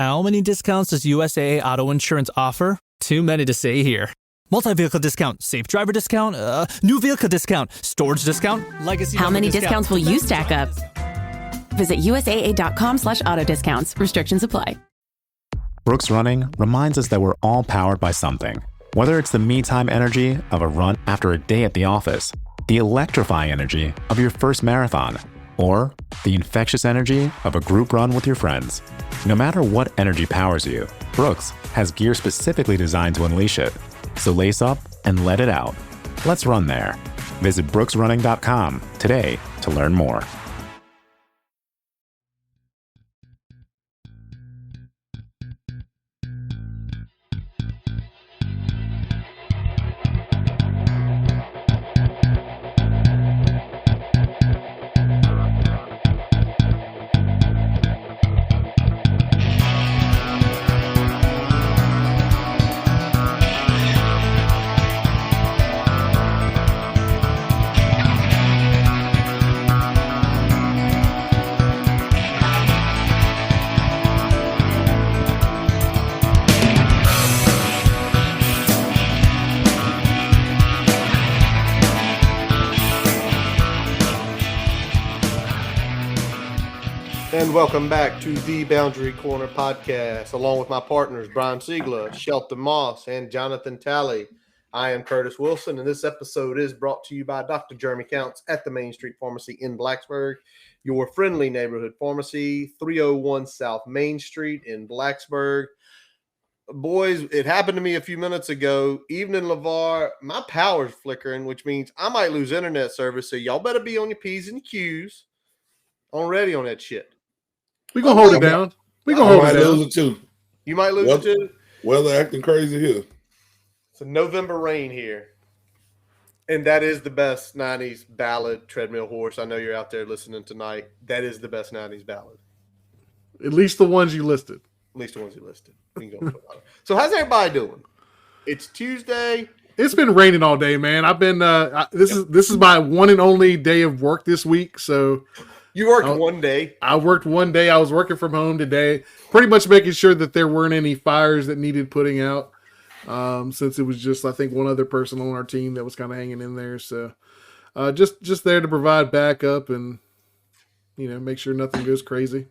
How many discounts does USAA Auto Insurance offer? Too many to say here. Multi-vehicle discount, safe driver discount, new vehicle discount, storage discount, legacy. How many discounts will you stack up? Visit USAA.com/auto discounts. Restrictions apply. Brooks Running reminds us that we're all powered by something. Whether it's the me-time energy of a run after a day at the office, the electrifying energy of your first marathon, or the infectious energy of a group run with your friends. No matter what energy powers you, Brooks has gear specifically designed to unleash it. So lace up and let it out. Let's run there. Visit brooksrunning.com today to learn more. And welcome back to the Boundary Corner podcast, along with my partners, Brian Siegler, Shelton Moss, and Jonathan Talley. I am Curtis Wilson, and this episode is brought to you by Dr. Jeremy Counts at the Main Street Pharmacy in Blacksburg, your friendly neighborhood pharmacy, 301 South Main Street in Blacksburg. Boys, it happened to me a few minutes ago. Evening, LeVar, my power's flickering, which means I might lose internet service, so y'all better be on your P's and Q's already on that shit. We gonna hold it down. We gonna hold it down. Lose it too. You might lose it too. Weather acting crazy here. It's a November rain here, and that is the best '90s ballad, Treadmill Horse. I know you're out there listening tonight. That is the best '90s ballad. At least the ones you listed. At least the ones you listed. We can go. So how's everybody doing? It's Tuesday. It's been raining all day, man. I've been. This is my one and only day of work this week, so. You worked one day. I worked one day. I was working from home today, pretty much making sure that there weren't any fires that needed putting out. Since it was just, I think, one other person on our team that was kind of hanging in there. So, just there to provide backup and, make sure nothing goes crazy.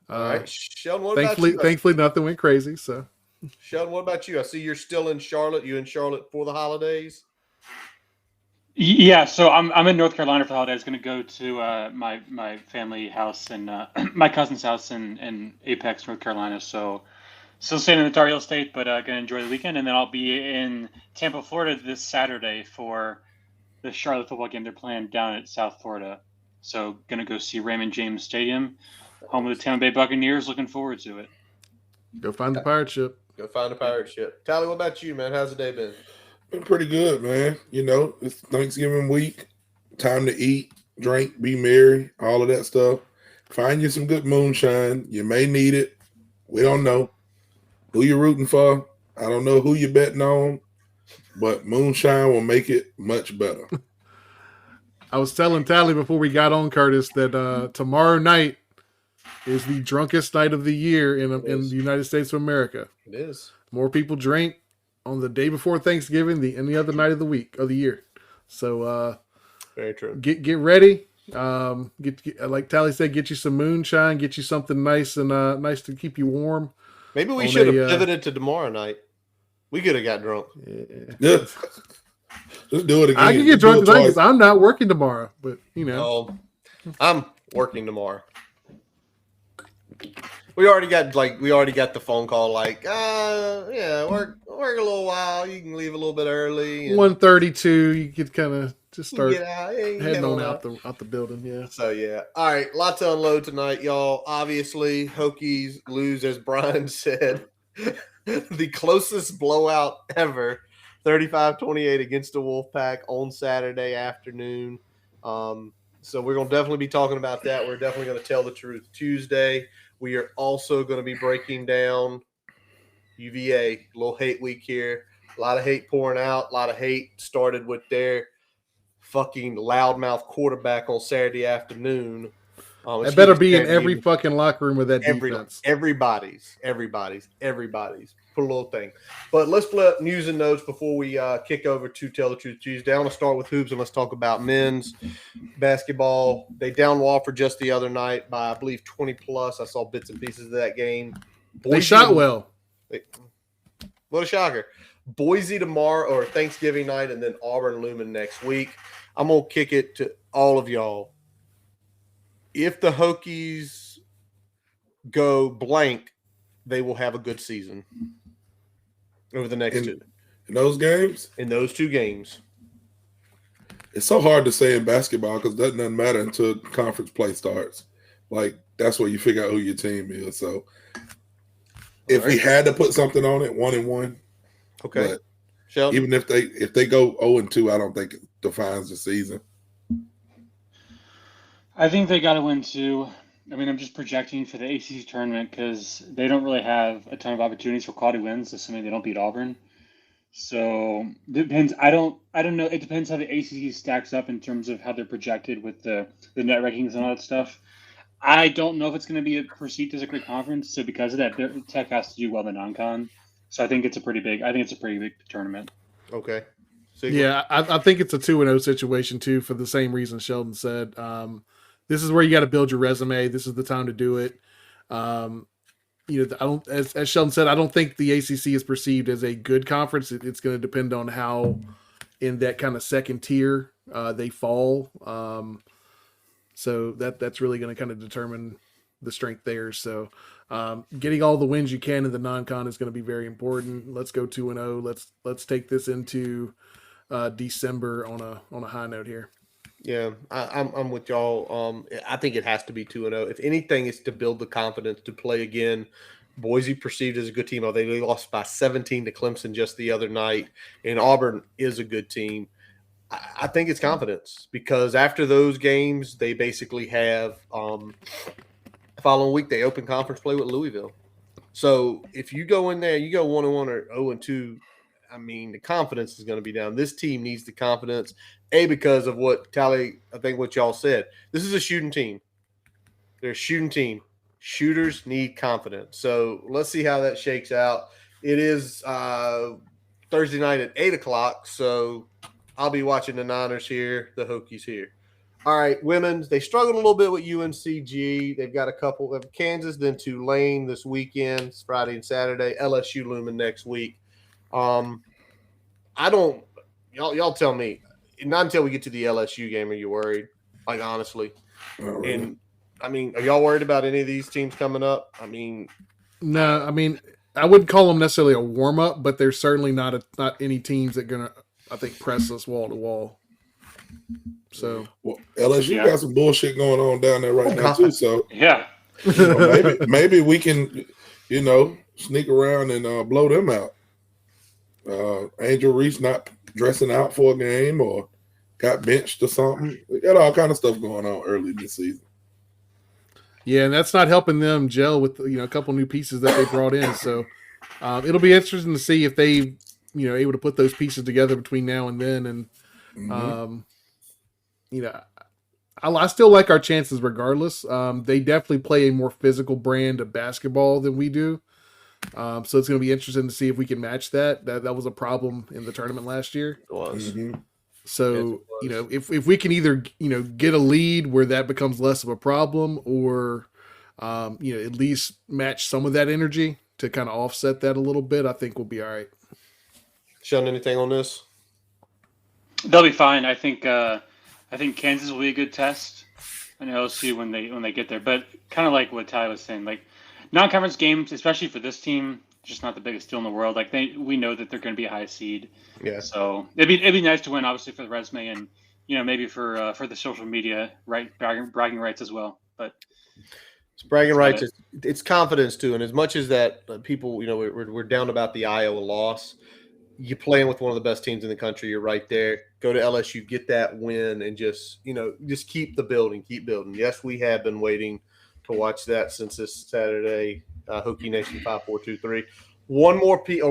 All right, Sheldon. What about you? Thankfully, nothing went crazy. So, Sheldon, what about you? I see you're still in Charlotte. You in Charlotte for the holidays? Yeah, so I'm in North Carolina for the holidays. Going to go to my family house and my cousin's house in Apex, North Carolina. So still staying in the Tar Heel State, but going to enjoy the weekend. And then I'll be in Tampa, Florida this Saturday for the Charlotte football game they're playing down at South Florida. So going to go see Raymond James Stadium, home of the Tampa Bay Buccaneers. Looking forward to it. Go find the pirate ship. Go find the pirate ship. Tally, what about you, man? How's the day been? Been pretty good, man. It's Thanksgiving week. Time to eat, drink, be merry, all of that stuff. Find you some good moonshine. You may need it. We don't know who you're rooting for. I don't know who you're betting on, but moonshine will make it much better. I was telling Tally before we got on, Curtis, that tomorrow night is the drunkest night of the year in the United States of America. It is. More people drink on the day before Thanksgiving than any other night of the year. So very true. Get ready. Get like Tally said, get you some moonshine, get you something nice and nice to keep you warm. Maybe we should have pivoted to tomorrow night. We could have got drunk. Yeah. Let's do it again. I can get drunk tonight because I'm not working tomorrow, but I'm working tomorrow. We already got the phone call work a little while. You can leave a little bit early. 1:32, you could kind of just start heading on out the building. Yeah. So yeah. All right, lot to unload tonight, y'all. Obviously, Hokies lose, as Brian said, the closest blowout ever, 35-28 against the Wolfpack on Saturday afternoon. So we're gonna definitely be talking about that. We're definitely gonna tell the truth Tuesday. We are also going to be breaking down UVA, a little hate week here. A lot of hate pouring out. A lot of hate started with their fucking loudmouth quarterback on Saturday afternoon. That better be in every fucking locker room with that defense. Everybody's. Put a little thing. But let's flip news and notes before we kick over to Tell the Truth Tuesday. I want to start with hoops and let's talk about men's basketball. They down Wofford just the other night by, I believe, 20 plus. I saw bits and pieces of that game. They shot well. What a shocker. Boise tomorrow or Thanksgiving night, and then Auburn looming next week. I'm going to kick it to all of y'all. If the Hokies go blank, they will have a good season over the next two. In those games? In those two games. It's so hard to say in basketball because that doesn't matter until conference play starts. Like, that's where you figure out who your team is. So, if we had to put something on it, 1-1. Okay. Even if they go 0-2, I don't think it defines the season. I think they got to win too. I mean, I'm just projecting for the ACC tournament because they don't really have a ton of opportunities for quality wins, assuming they don't beat Auburn. So it depends. I don't know. It depends how the ACC stacks up in terms of how they're projected with the net rankings and all that stuff. I don't know if it's going to be perceived as a great conference. So because of that, Tech has to do well in the non-con. So I think it's a pretty big tournament. Okay. Yeah, I think it's a 2-0 situation too, for the same reason Sheldon said. This is where you got to build your resume. This is the time to do it. As Sheldon said, I don't think the ACC is perceived as a good conference. It's going to depend on how in that kind of second tier they fall. So that's really going to kind of determine the strength there. So getting all the wins you can in the non-con is going to be very important. Let's go 2-0. Let's take this into December on a high note here. Yeah, I'm with y'all. I think it has to be 2-0. If anything, it's to build the confidence to play again. Boise perceived as a good team. They lost by 17 to Clemson just the other night, and Auburn is a good team. I think it's confidence because after those games, they basically have following week they open conference play with Louisville. So if you go in there, you go 1-1 or 0-2. I mean, the confidence is going to be down. This team needs the confidence, because of what Tally, I think what y'all said. This is a shooting team. They're a shooting team. Shooters need confidence. So let's see how that shakes out. It is Thursday night at 8 o'clock, so I'll be watching the Niners here, the Hokies here. All right, women's, they struggled a little bit with UNCG. They've got a couple of Kansas, then Tulane this weekend. It's Friday and Saturday. LSU looming next week. Y'all tell me, not until we get to the LSU game are you worried? Like, honestly. Really. And I mean, are y'all worried about any of these teams coming up? I mean, no, I mean, I wouldn't call them necessarily a warm up, but there's certainly not any teams that are gonna, I think, press us wall to wall. So, well, LSU got some bullshit going on down there right now too. So yeah, maybe we can, sneak around and blow them out. Angel Reese not dressing out for a game or got benched or something. We got all kind of stuff going on early this season. Yeah, and that's not helping them gel with a couple new pieces that they brought in. So it'll be interesting to see if they able to put those pieces together between now and then. And I still like our chances regardless. They definitely play a more physical brand of basketball than we do. So it's going to be interesting to see if we can match that. That was a problem in the tournament last year. it was. Mm-hmm. So, if we can either, get a lead where that becomes less of a problem or, at least match some of that energy to kind of offset that a little bit, I think we'll be all right. Sean, anything on this? they'll be fine. I think Kansas will be a good test, and LSU when they get there. But kind of like what Ty was saying, like non-conference games, especially for this team, just not the biggest deal in the world. Like we know that they're going to be a high seed. Yeah. So it'd be nice to win, obviously, for the resume and maybe for the social media bragging rights as well. But it's bragging rights. It's confidence too. And as much as that people, we're down about the Iowa loss. You're playing with one of the best teams in the country. You're right there. Go to LSU, get that win, and just keep the building, keep building. Yes, we have been waiting to watch that since this Saturday. Hokie Nation 5423. One more piece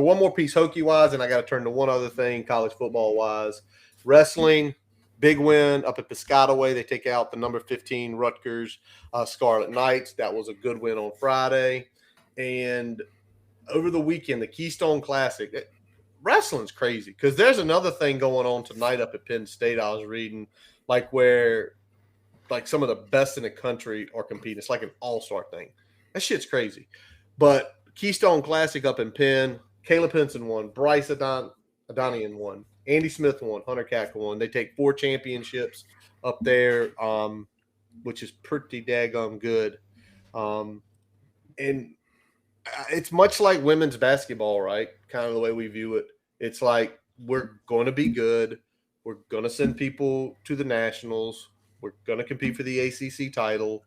Hokie wise, and I got to turn to one other thing, college football wise. Wrestling, Big win up at Piscataway. They take out the number 15 Rutgers Scarlet Knights. That was a good win on Friday. And over the weekend, the Keystone Classic. Wrestling's crazy because there's another thing going on tonight up at Penn State. I was reading, where some of the best in the country are competing. It's like an all-star thing. That shit's crazy. But Keystone Classic up in Penn, Caleb Henson won, Bryce Adonian won, Andy Smith won, Hunter Cackle won. They take 4 championships up there, which is pretty daggone good. And it's much like women's basketball, right? Kind of the way we view it. It's like we're going to be good. We're going to send people to the nationals. We're going to compete for the ACC title.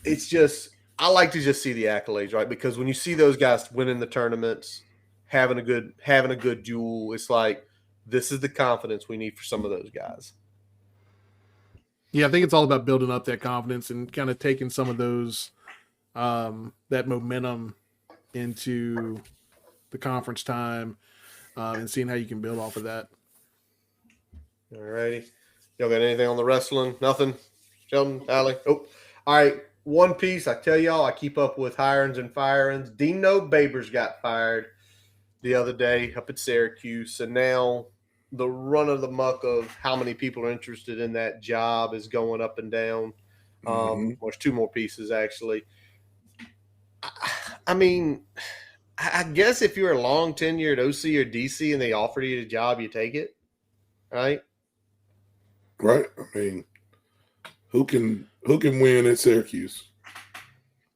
It's just I like to just see the accolades, right? Because when you see those guys winning the tournaments, having a good duel, it's like this is the confidence we need for some of those guys. Yeah, I think it's all about building up that confidence and kind of taking some of those that momentum into the conference time and seeing how you can build off of that. All righty. Y'all got anything on the wrestling? Nothing? Sheldon, Allie? Oh, all right. One piece, I tell y'all, I keep up with hirings and firings. Dino Babers got fired the other day up at Syracuse, and now the run of the muck of how many people are interested in that job is going up and down. There's 2 more pieces, actually. I mean, I guess if you're a long tenured OC or DC and they offer you a job, you take it, right? Right. I mean, who can win at Syracuse?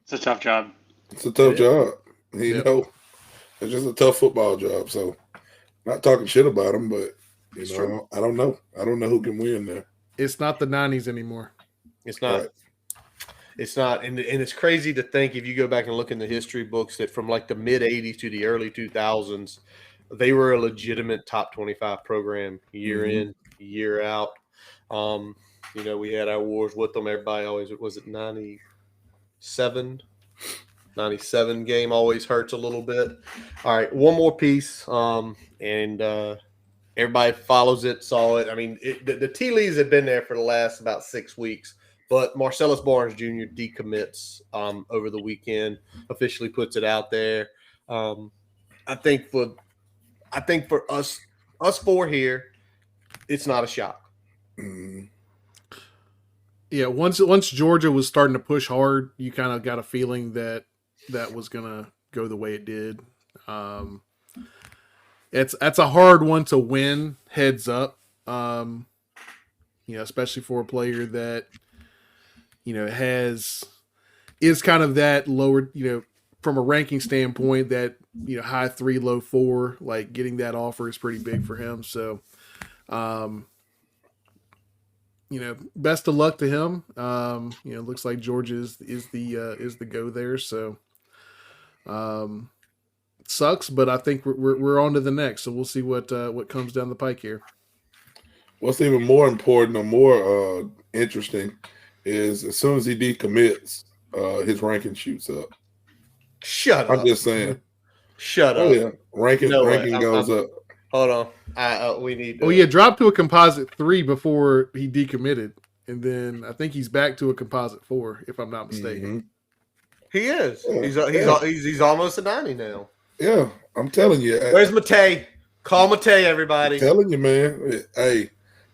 It's a tough job. It's a tough job. You know, it's just a tough football job. So, not talking shit about them, but I don't know. I don't know who can win there. It's not the 90s anymore. It's not. Right. It's not. And it's crazy to think if you go back and look in the history books that from like the mid 80s to the early 2000s, they were a legitimate top 25 program year in, year out. We had our wars with them. Everybody always, was it 97? 97 game always hurts a little bit. All right, one more piece. And everybody follows it, saw it. I mean, the tea leaves have been there for the last about 6 weeks. But Marcellus Barnes Jr. decommits over the weekend, officially puts it out there. I think for us 4 here, it's not a shock. Yeah, once Georgia was starting to push hard, you kind of got a feeling that was gonna go the way it did. That's a hard one to win heads up. Especially for a player that is kind of that lower, from a ranking standpoint, that high 3, low 4, like getting that offer is pretty big for him. So, best of luck to him. Looks like Georgia is the go there. So, sucks, but I think we're on to the next. So we'll see what comes down the pike here. What's even more important or more interesting is as soon as he decommits, his ranking shoots up. Shut up. I'm just saying. Shut up. Oh, yeah. Ranking goes up. Hold on. We need to... dropped to a composite 3 before he decommitted. And then I think he's back to a composite 4, if I'm not mistaken. He is. Yeah. He's almost a 90 now. Yeah, I'm telling you. Where's Matei? Call Matei, everybody. I'm telling you, man. Hey,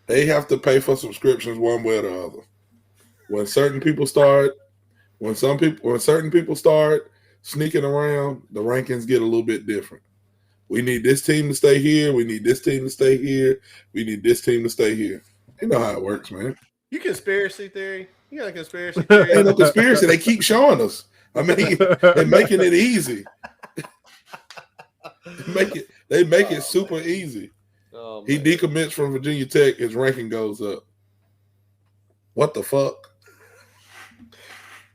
they have to pay for subscriptions one way or the other. When certain people start sneaking around, the rankings get a little bit different. We need this team to stay here. We need this team to stay here. We need this team to stay here. You know how it works, man. You conspiracy theory? You got a conspiracy theory? Ain't no conspiracy. They keep showing us. I mean, they're making it easy. They make it super easy. Oh, he decommits from Virginia Tech. His ranking goes up. What the fuck?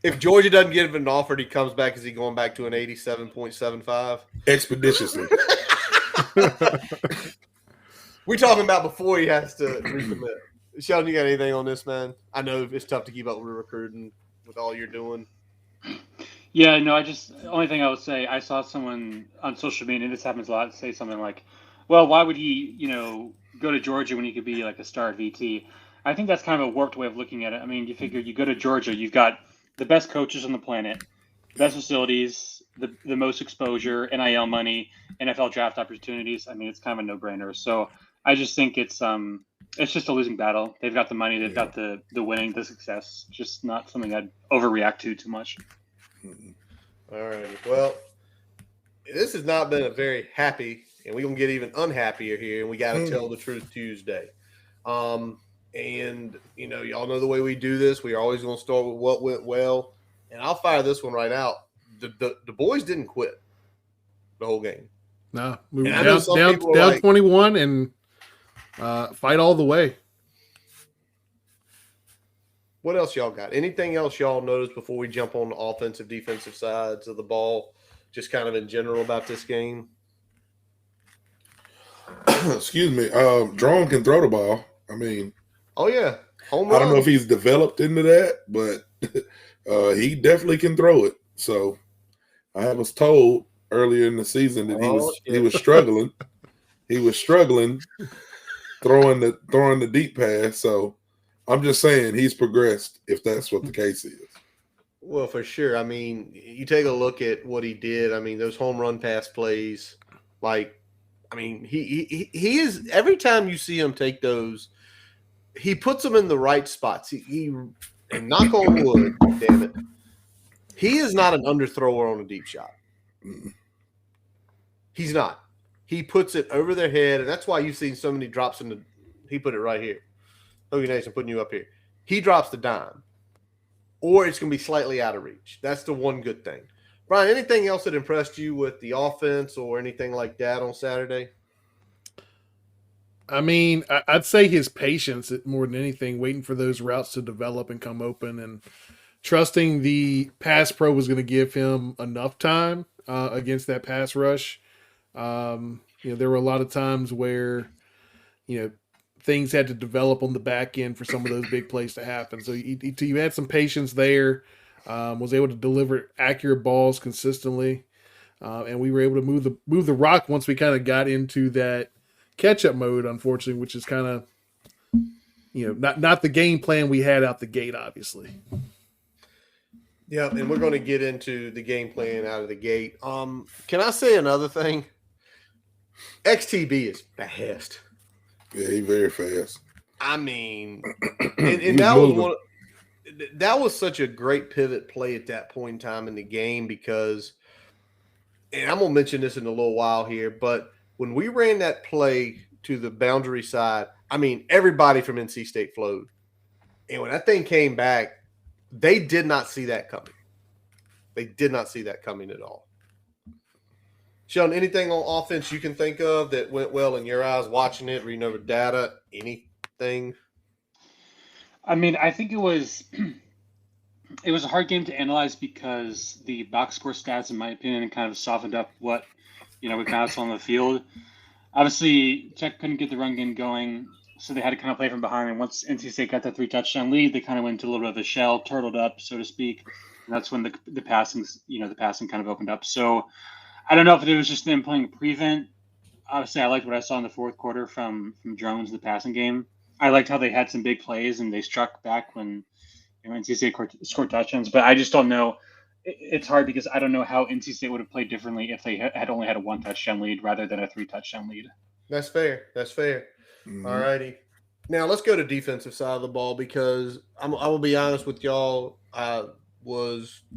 If Georgia doesn't give him an offer, he comes back. Is he going back to an 87.75? Expeditiously. We're talking about before he has to recommit. Sheldon, you got anything on this, man? I know it's tough to keep up with recruiting with all you're doing. Yeah, no, the only thing I would say, I saw someone on social media, and this happens a lot, say something like, well, why would he, go to Georgia when he could be like a star at VT? I think that's kind of a warped way of looking at it. I mean, you figure you go to Georgia, you've got the best coaches on the planet, best facilities, the most exposure, NIL money, NFL draft opportunities. I mean, it's kind of a no-brainer. So I just think it's just a losing battle. They've got the money, they've got the winning, the success. Just not something I'd overreact to too much. All right. Well, this has not been a very happy, and we're going to get even unhappier here, and we got to tell the truth Tuesday. And, y'all know the way we do this. We're always going to start with what went well. And I'll fire this one right out. The boys didn't quit the whole game. No, we were down 21 and fight all the way. What else y'all got? Anything else y'all noticed before we jump on the offensive, defensive sides of the ball, just kind of in general about this game? Excuse me. Drone can throw the ball. I mean, oh yeah, home run. I don't know if he's developed into that, but he definitely can throw it. So I was told earlier in the season that he was struggling. He was struggling throwing the deep pass. So I'm just saying he's progressed if that's what the case is. Well, for sure. I mean, you take a look at what he did. I mean, those home run pass plays, he is, every time you see him take those, he puts them in the right spots. And knock on wood, damn it, he is not an underthrower on a deep shot. He's not. He puts it over their head, and that's why you've seen so many drops he put it right here. Hokie Nation putting you up here. He drops the dime, or it's going to be slightly out of reach. That's the one good thing. Brian, anything else that impressed you with the offense or anything like that on Saturday? I mean, I'd say his patience more than anything, waiting for those routes to develop and come open and trusting the pass pro was going to give him enough time against that pass rush. There were a lot of times where, things had to develop on the back end for some of those big plays to happen. So you had some patience there, was able to deliver accurate balls consistently. And we were able to move the rock once we kind of got into that catch-up mode, unfortunately, which is kind of, not the game plan we had out the gate, obviously. Yeah, and we're going to get into the game plan out of the gate. Can I say another thing? XTB is fast. Yeah, he's very fast. I mean, and that was such a great pivot play at that point in time in the game because, and I'm going to mention this in a little while here, but when we ran that play to the boundary side, I mean, everybody from NC State flowed. And when that thing came back, they did not see that coming. They did not see that coming at all. Sheldon, anything on offense you can think of that went well in your eyes, watching it, reading over data, anything? I mean, I think it was a hard game to analyze because the box score stats, in my opinion, kind of softened up what, we kind of saw on the field. Obviously, Tech couldn't get the run game going, so they had to kind of play from behind. And once NC State got that 3-touchdown lead, they kind of went into a little bit of a shell, turtled up, so to speak. And that's when the passing kind of opened up. So I don't know if it was just them playing prevent. Obviously, I liked what I saw in the fourth quarter from Jones, the passing game. I liked how they had some big plays and they struck back when NC State scored touchdowns. But I just don't know. It's hard because I don't know how NC State would have played differently if they had only had a 1-touchdown lead rather than a 3-touchdown lead. That's fair. Mm-hmm. All righty. Now let's go to defensive side of the ball because I will be honest with y'all. The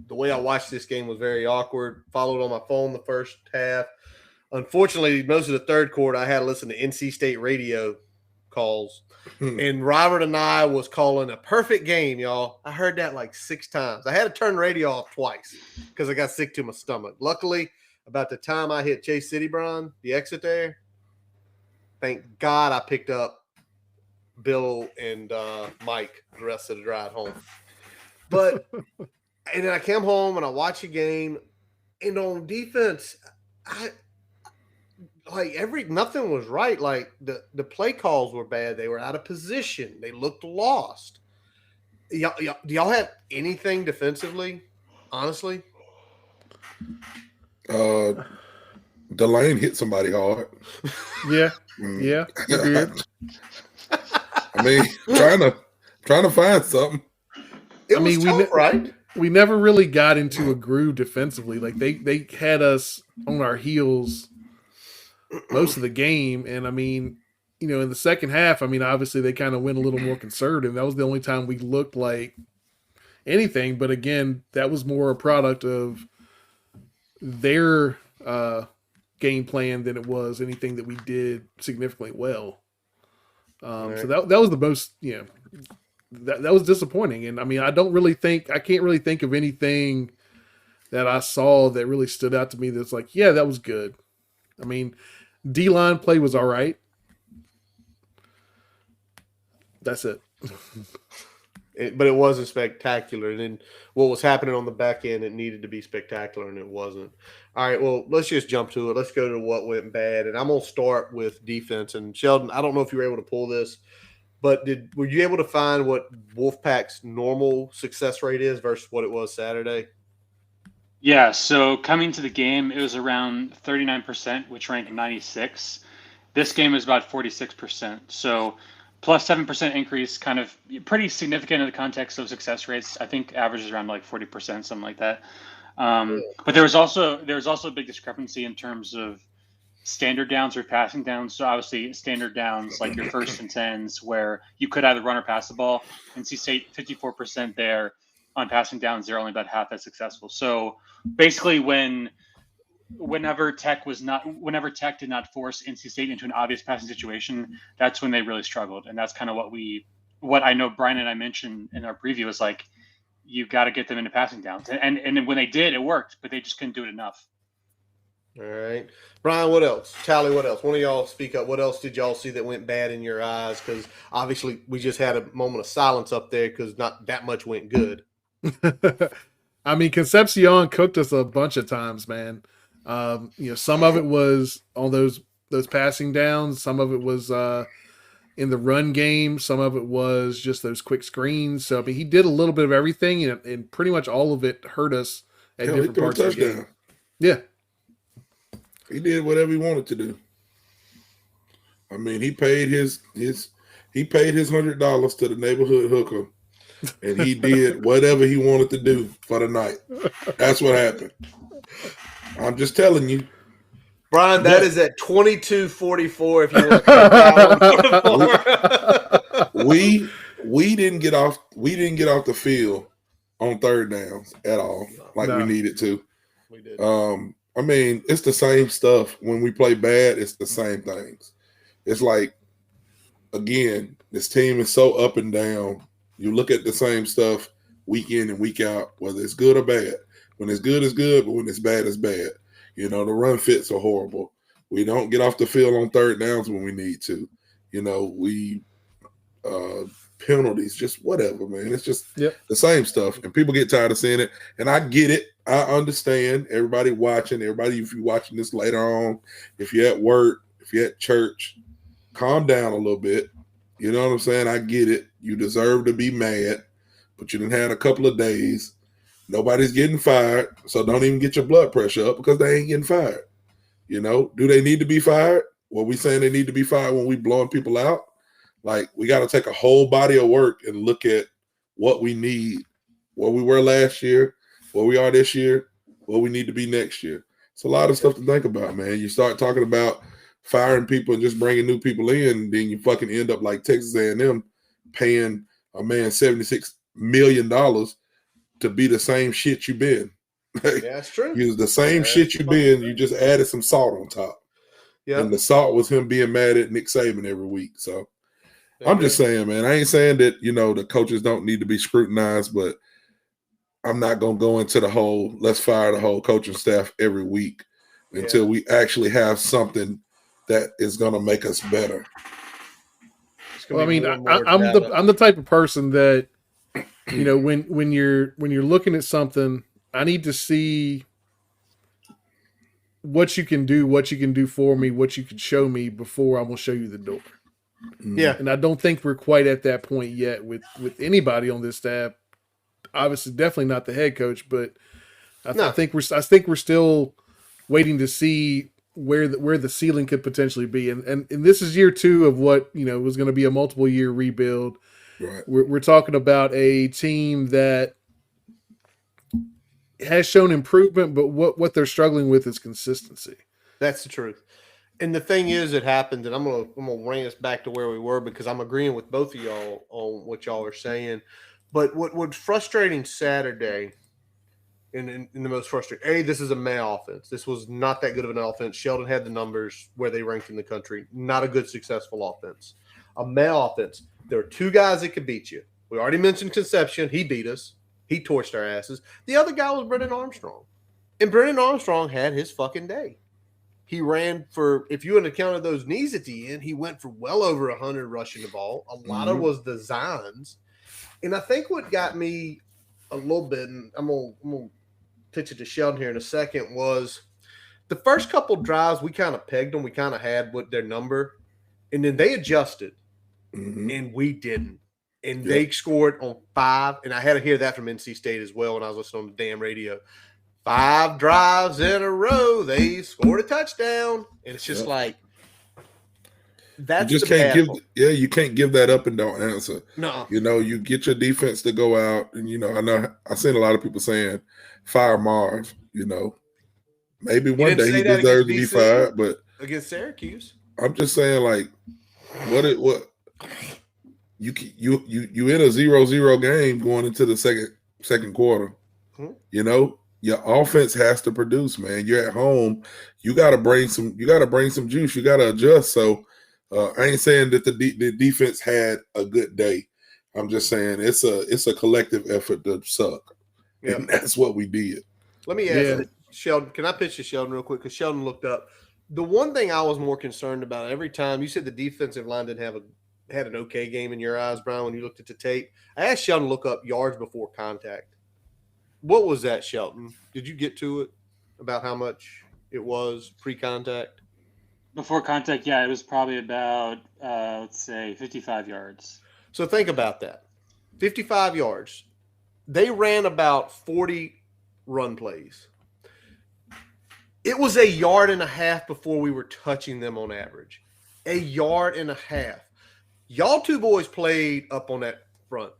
way I watched this game was very awkward. Followed on my phone the first half. Unfortunately, most of the third quarter, I had to listen to NC State radio calls. And Robert and I was calling a perfect game, y'all. I heard that like 6 times. I had to turn the radio off twice because I got sick to my stomach. Luckily, about the time I hit Chase City, Brian, the exit there, thank God I picked up Bill and Mike the rest of the drive home. But and then I came home and I watched the game, and on defense, nothing was right. Like the play calls were bad. They were out of position. They looked lost. Do y'all have anything defensively? Honestly, Delane hit somebody hard. Yeah, yeah, he did. I mean, trying to find something. It was tough, right? We never really got into a groove defensively. Like they had us on our heels most of the game, and I mean, you know, in the second half, I mean, obviously they kind of went a little more conservative. That was the only time we looked like anything. But again, that was more a product of their game plan than it was anything that we did significantly well. Right. So that was the most, you know, that was disappointing. And I mean, I can't really think of anything that I saw that really stood out to me that's like, yeah, that was good. I mean, D-line play was all right. That's it. But it wasn't spectacular. And then what was happening on the back end, it needed to be spectacular, and it wasn't. All right, well, let's just jump to it. Let's go to what went bad. And I'm going to start with defense. And Sheldon, I don't know if you were able to pull this, but were you able to find what Wolfpack's normal success rate is versus what it was Saturday? Yeah, so coming to the game, it was around 39%, which ranked 96. This game is about 46%. So plus 7% increase, kind of pretty significant in the context of success rates. I think average is around like 40%, something like that. But there was also a big discrepancy in terms of standard downs or passing downs. So obviously standard downs, like your first and tens, where you could either run or pass the ball. NC State 54% there. On passing downs, they're only about half as successful. So basically, whenever Tech did not force NC State into an obvious passing situation, that's when they really struggled. And that's kind of what I know Brian and I mentioned in our preview is like, you got to get them into passing downs. And when they did, it worked, but they just couldn't do it enough. All right. Brian, what else? Tally, what else? One of y'all speak up. What else did y'all see that went bad in your eyes? Because obviously we just had a moment of silence up there because not that much went good. I mean, Concepcion cooked us a bunch of times, man. You know, some of it was on those passing downs. Some of it was in the run game. Some of it was just those quick screens. So, I mean, he did a little bit of everything, and pretty much all of it hurt us at different parts of the game. Yeah. He did whatever he wanted to do. I mean, he paid his $100 to the neighborhood hooker. And he did whatever he wanted to do for the night. That's what happened. I'm just telling you. Brian, that is at 22:44 if you want. We didn't get off the field on third downs at all we needed to. We did. I mean, it's the same stuff. When we play bad, it's the same things. It's like, again, this team is so up and down. You look at the same stuff week in and week out, whether it's good or bad. When it's good, it's good, but when it's bad, it's bad. You know, the run fits are horrible. We don't get off the field on third downs when we need to. You know, we penalties, just whatever, man. It's just the same stuff. And people get tired of seeing it. And I get it. I understand. Everybody, if you're watching this later on, if you're at work, if you're at church, calm down a little bit. You know what I'm saying? I get it. You deserve to be mad, but you done had a couple of days. Nobody's getting fired, so don't even get your blood pressure up because they ain't getting fired. You know, do they need to be fired? Well, we saying they need to be fired when we blowing people out? Like, we got to take a whole body of work and look at what we need, where we were last year, where we are this year, where we need to be next year. It's a lot of stuff to think about, man. You start talking about firing people and just bringing new people in, then you fucking end up like Texas A&M paying a man $76 million to be the same shit you been. Yeah, that's true. You're the same shit you been. You just added some salt on top. Yeah. And the salt was him being mad at Nick Saban every week. So I'm just saying, man, I ain't saying that, you know, the coaches don't need to be scrutinized, but I'm not going to go into the whole, let's fire the whole coaching staff every week until we actually have something that is going to make us better. Well, I mean, I'm the type of person that, you know, when you're looking at something, I need to see what you can do for me, what you can show me before I will show you the door. Yeah. And I don't think we're quite at that point yet with anybody on this staff. Obviously, definitely not the head coach, but I think we're still waiting to see where the ceiling could potentially be. And this is year 2 of what, was going to be a multiple year rebuild. Right. We're talking about a team that has shown improvement, but what they're struggling with is consistency. That's the truth. And the thing is, it happened, and I'm gonna bring us back to where we were because I'm agreeing with both of y'all on what y'all are saying. But what's frustrating Saturday, and the most frustrating, this is a May offense. This was not that good of an offense. Sheldon had the numbers where they ranked in the country. Not a good, successful offense. A May offense. There are 2 guys that could beat you. We already mentioned Conception. He beat us. He torched our asses. The other guy was Brennan Armstrong. And Brennan Armstrong had his fucking day. He ran for, if you had counted those knees at the end, he went for well over 100 rushing the ball. A lot of was designs. And I think what got me a little bit, and I'm gonna pitch it to Sheldon here in a second, was the first couple drives we kind of pegged them. We kind of had what their number. And then they adjusted. And we didn't. And they scored on 5. And I had to hear that from NC State as well when I was listening on the damn radio. 5 drives in a row, they scored a touchdown. And it's just like, that's you just can't you can't give that up and don't answer. No. You get your defense to go out. And, I know I've seen a lot of people saying, fire Marv, Maybe one day he deserves to be fired, but against Syracuse. I'm just saying, like, what you in a 0-0 game going into the second quarter. Your offense has to produce, man. You're at home. You got to bring some juice. You got to adjust. So I ain't saying that the defense had a good day. I'm just saying it's a collective effort to suck. Yeah. And that's what we did. Let me ask Sheldon. Can I pitch to Sheldon real quick? Because Sheldon looked up. The one thing I was more concerned about every time, you said the defensive line didn't had an okay game in your eyes, Brian, when you looked at the tape. I asked Sheldon to look up yards before contact. What was that, Shelton? Did you get to it about how much it was pre-contact? Before contact, yeah, it was probably about, let's say, 55 yards. So think about that. 55 yards. They ran about 40 run plays. It was 1.5 yards before we were touching them on average. 1.5 yards. Y'all 2 boys played up on that front.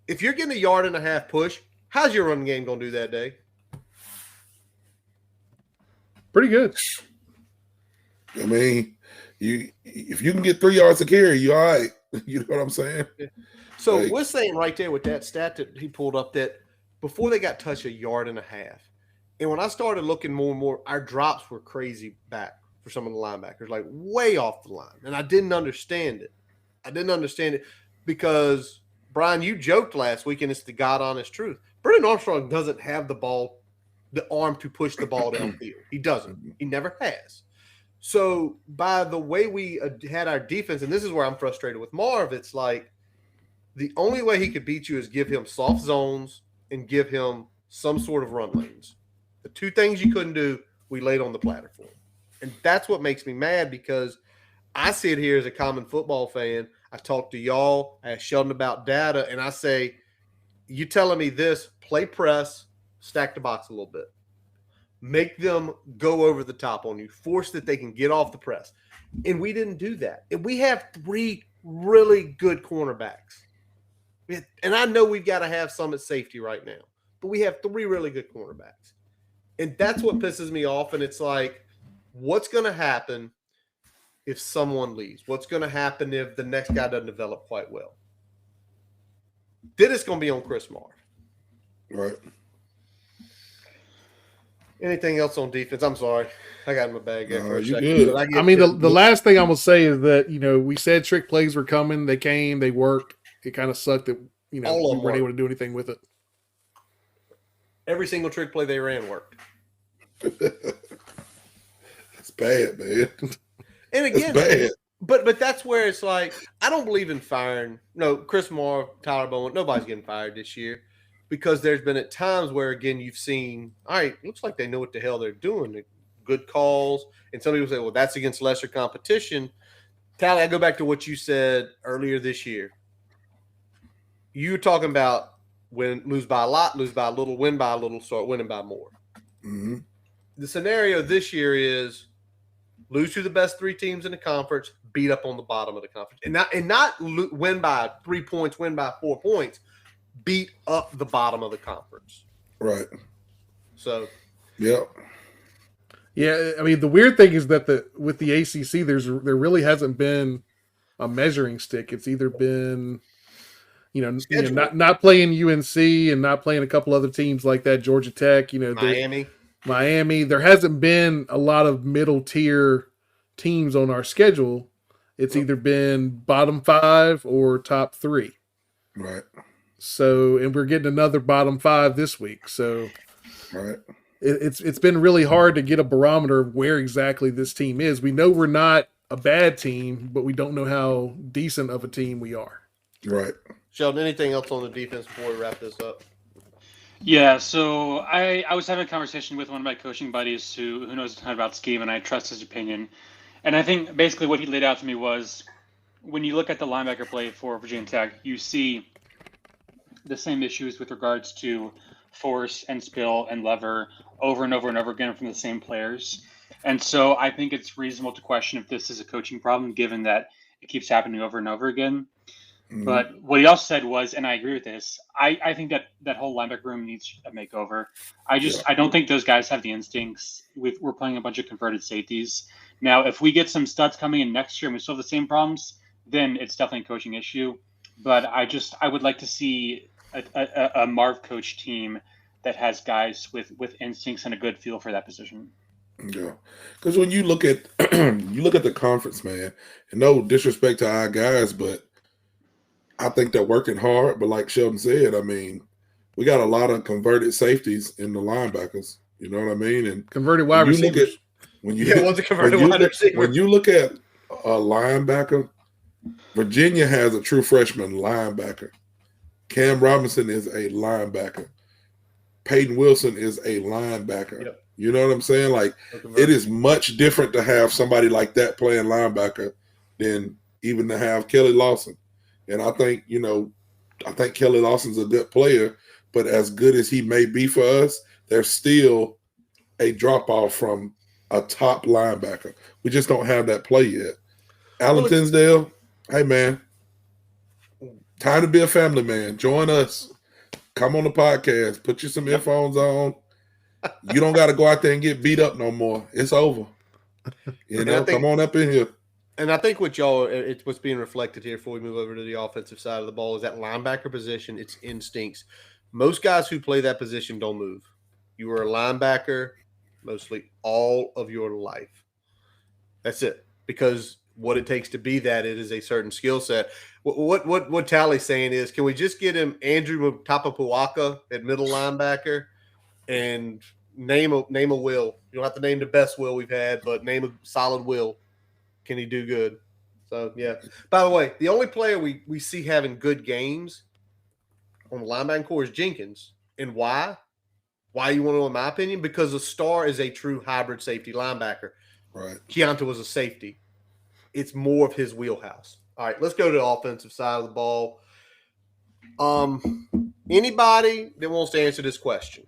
If you're getting 1.5 yards push, how's your run game going to do that day? Pretty good. I mean, if you can get 3 yards a carry, you're all right. You know what I'm saying? So we're saying right there with that stat that he pulled up that before they got touched 1.5 yards. And when I started looking more and more, our drops were crazy back for some of the linebackers, like way off the line. And I didn't understand it. Because, Brian, you joked last week, and it's the God honest truth. Brennan Armstrong doesn't have the arm to push the ball downfield. He doesn't. He never has. So by the way we had our defense, and this is where I'm frustrated with Marv, it's like the only way he could beat you is give him soft zones and give him some sort of run lanes. The 2 things you couldn't do, we laid on the platter for him. And that's what makes me mad because I sit here as a common football fan. I talk to y'all, I ask Sheldon about data, and I say, you telling me this, play press, stack the box a little bit. Make them go over the top on you. Force that they can get off the press. And we didn't do that. And we have 3 really good cornerbacks. And I know we've got to have some at safety right now. But we have 3 really good cornerbacks. And that's what pisses me off. And it's like, what's going to happen if someone leaves? What's going to happen if the next guy doesn't develop quite well? Then it's going to be on Chris Marv. Right. Anything else on defense? I'm sorry. I got in my bag there for a second. Good. I mean, the last thing I'm going to say is that, we said trick plays were coming. They came. They worked. It kind of sucked that, we weren't able to do anything with it. Every single trick play they ran worked. That's bad, man. And again, bad. But that's where it's like, I don't believe in firing. No, Chris Marv, Tyler Bowen, nobody's getting fired this year because there's been at times where, again, you've seen, all right, looks like they know what the hell they're doing. Good calls. And some people say, well, that's against lesser competition. Tally, I go back to what you said earlier this year. You were talking about lose by a lot, lose by a little, win by a little, start winning by more. Mm-hmm. The scenario this year is lose to the best 3 teams in the conference, beat up on the bottom of the conference, and not win by 3 points, win by 4 points, beat up the bottom of the conference. Right. So, Yep. Yeah, I mean the weird thing is that with the ACC, there really hasn't been a measuring stick. It's either been, not playing UNC and not playing a couple other teams like that, Georgia Tech, Miami. There hasn't been a lot of middle tier teams on our schedule. It's either been bottom 5 or top 3. Right. So, and we're getting another bottom 5 this week. So, right. It's been really hard to get a barometer of where exactly this team is. We know we're not a bad team, but we don't know how decent of a team we are. Right. Sheldon, anything else on the defense before we wrap this up? Yeah, so I was having a conversation with one of my coaching buddies who knows a ton about scheme, and I trust his opinion. And I think basically what he laid out to me was when you look at the linebacker play for Virginia Tech, you see the same issues with regards to force and spill and lever over and over and over again from the same players. And so I think it's reasonable to question if this is a coaching problem, given that it keeps happening over and over again. Mm-hmm. But what he also said was, and I agree with this, I think that whole linebacker room needs a makeover. I don't think those guys have the instincts. We're playing a bunch of converted safeties. Now, if we get some studs coming in next year and we still have the same problems, then it's definitely a coaching issue. But I would like to see a Marv coach team that has guys with instincts and a good feel for that position. Yeah, because when you look at the conference, man, and no disrespect to our guys, but I think they're working hard. But like Sheldon said, I mean, we got a lot of converted safeties in the linebackers. You know what I mean? And converted wide receivers. When you look at a linebacker, Virginia has a true freshman linebacker. Cam Robinson is a linebacker. Peyton Wilson is a linebacker. Yep. You know what I'm saying? Like, it is much different to have somebody like that playing linebacker than even to have Kelly Lawson. And I think Kelly Lawson's a good player, but as good as he may be for us, there's still a drop-off from a top linebacker. We just don't have that play yet. Alan Tinsdale, hey, man, time to be a family man. Join us. Come on the podcast. Put you some earphones on. You don't got to go out there and get beat up no more. It's over. Come on up in here. And I think what's being reflected here before we move over to the offensive side of the ball is that linebacker position, it's instincts. Most guys who play that position don't move. You were a linebacker mostly all of your life. That's it. Because what it takes to be that, it is a certain skill set. What Tally's saying is, can we just get him Andrew Tapapuaka at middle linebacker and name a will? You don't have to name the best will we've had, but name a solid will. Can he do good? So, yeah. By the way, the only player we see having good games on the linebacking core is Jenkins. And why? Why you want to know, in my opinion? Because the star is a true hybrid safety linebacker. Right. Keonta was a safety. It's more of his wheelhouse. All right, let's go to the offensive side of the ball. Anybody that wants to answer this question,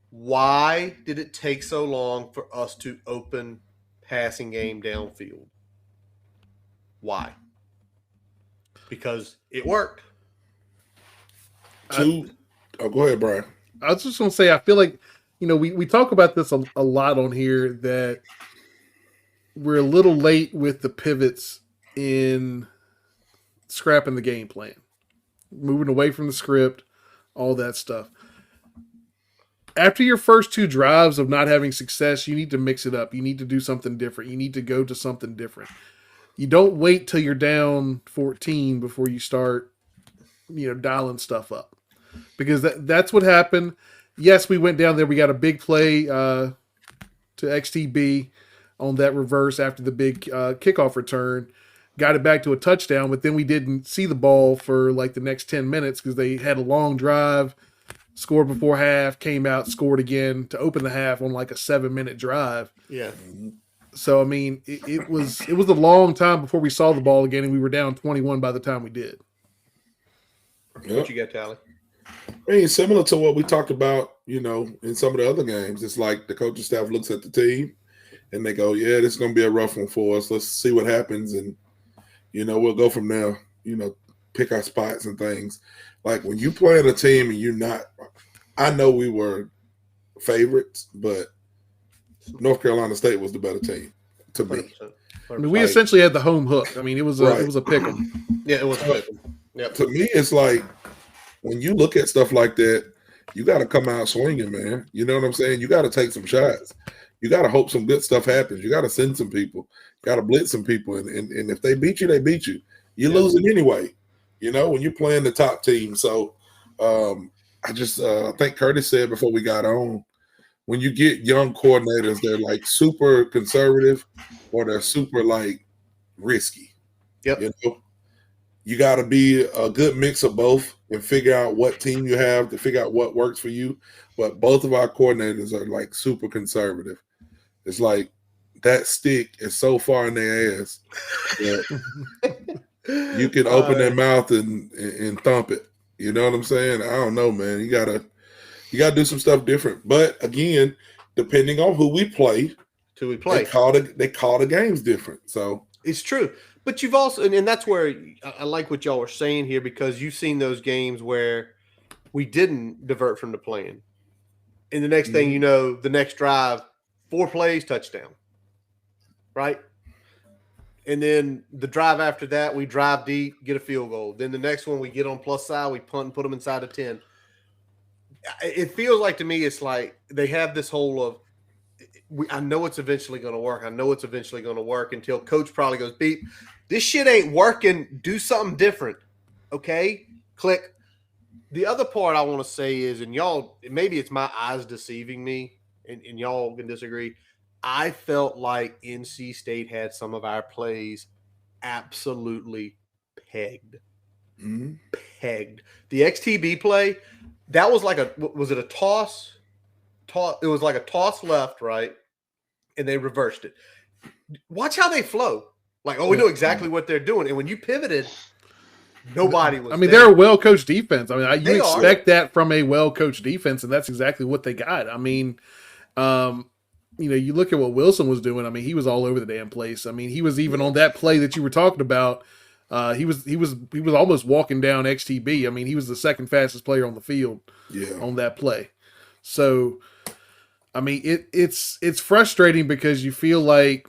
why did it take so long for us to open passing game downfield? Why? Because it worked. Go ahead, Brian. I was just going to say, I feel like, we talk about this a lot on here, that we're a little late with the pivots in scrapping the game plan, moving away from the script, all that stuff. After your first 2 drives of not having success, you need to mix it up. You need to do something different. You need to go to something different. You don't wait till you're down 14 before you start, dialing stuff up, because that's what happened. Yes, we went down there. We got a big play to XTB on that reverse after the big kickoff return, got it back to a touchdown, but then we didn't see the ball for like the next 10 minutes because they had a long drive, scored before half, came out, scored again to open the half on like a 7-minute drive. Yeah. So, I mean, it was a long time before we saw the ball again, and we were down 21 by the time we did. Yep. What you got, Tally? I mean, similar to what we talked about, in some of the other games. It's like the coaching staff looks at the team and they go, yeah, this is going to be a rough one for us. Let's see what happens. And, we'll go from there, pick our spots and things. Like when you play in a team and I know we were favorites, but North Carolina State was the better team to me. 100%. I mean, we essentially had the home hook. I mean, it was a pick 'em. Yeah, it was a pick 'em. Yep. To me, it's like when you look at stuff like that, you got to come out swinging, man. You know what I'm saying? You got to take some shots. You got to hope some good stuff happens. You got to send some people. You got to blitz some people. And if they beat you, they beat you. You're losing anyway, when you're playing the top team. So I think Curtis said before we got on, when you get young coordinators, they're like super conservative or they're super like risky. Yep. You got to be a good mix of both and figure out what team you have to figure out what works for you. But both of our coordinators are like super conservative. It's like that stick is so far in their ass that you can open their mouth and thump it. You know what I'm saying? I don't know, man. You gotta do some stuff different. But again, depending on who we play, they call the games different. So it's true. But you've also, and that's where I like what y'all were saying here, because you've seen those games where we didn't divert from the plan. And the next thing you know, the next drive, 4 plays, touchdown. Right? And then the drive after that, we drive deep, get a field goal. Then the next one, we get on plus side, we punt and put them inside of 10. It feels like to me, it's like they have this whole of, I know it's eventually going to work. I know it's eventually going to work until coach probably goes, beep, this shit ain't working. Do something different. Okay? Click. The other part I want to say is, and y'all, maybe it's my eyes deceiving me, and y'all can disagree. I felt like NC State had some of our plays absolutely pegged. Mm-hmm. Pegged. The XTB play, that was like was it a toss? It was like a toss left, right? And they reversed it. Watch how they flow. Like, we know exactly what they're doing. And when you pivoted, nobody was. I mean, they're a well-coached defense. I mean, you expect that from a well-coached defense, and that's exactly what they got. I mean, you look at what Wilson was doing. I mean, he was all over the damn place. I mean, he was even on that play that you were talking about. He was almost walking down XTB. I mean, he was the second fastest player on the field on that play. So, I mean, it's frustrating because you feel like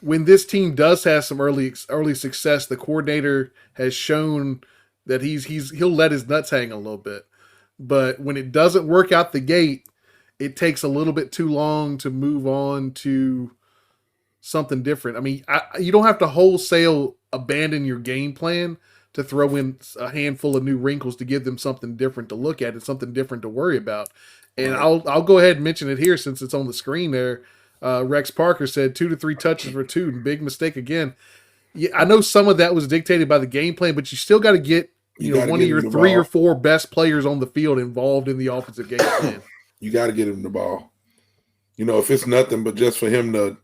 when this team does have some early success, the coordinator has shown that he'll let his nuts hang a little bit. But when it doesn't work out the gate, it takes a little bit too long to move on to something different. I mean, you don't have to wholesale abandon your game plan to throw in a handful of new wrinkles to give them something different to look at and something different to worry about. And I'll go ahead and mention it here since it's on the screen there. Rex Parker said 2 to 3 touches for 2. Big mistake again. Yeah, I know some of that was dictated by the game plan, but you still got to get one of your 3 or 4 best players on the field involved in the offensive game plan. You got to get him the ball. If it's nothing but just for him to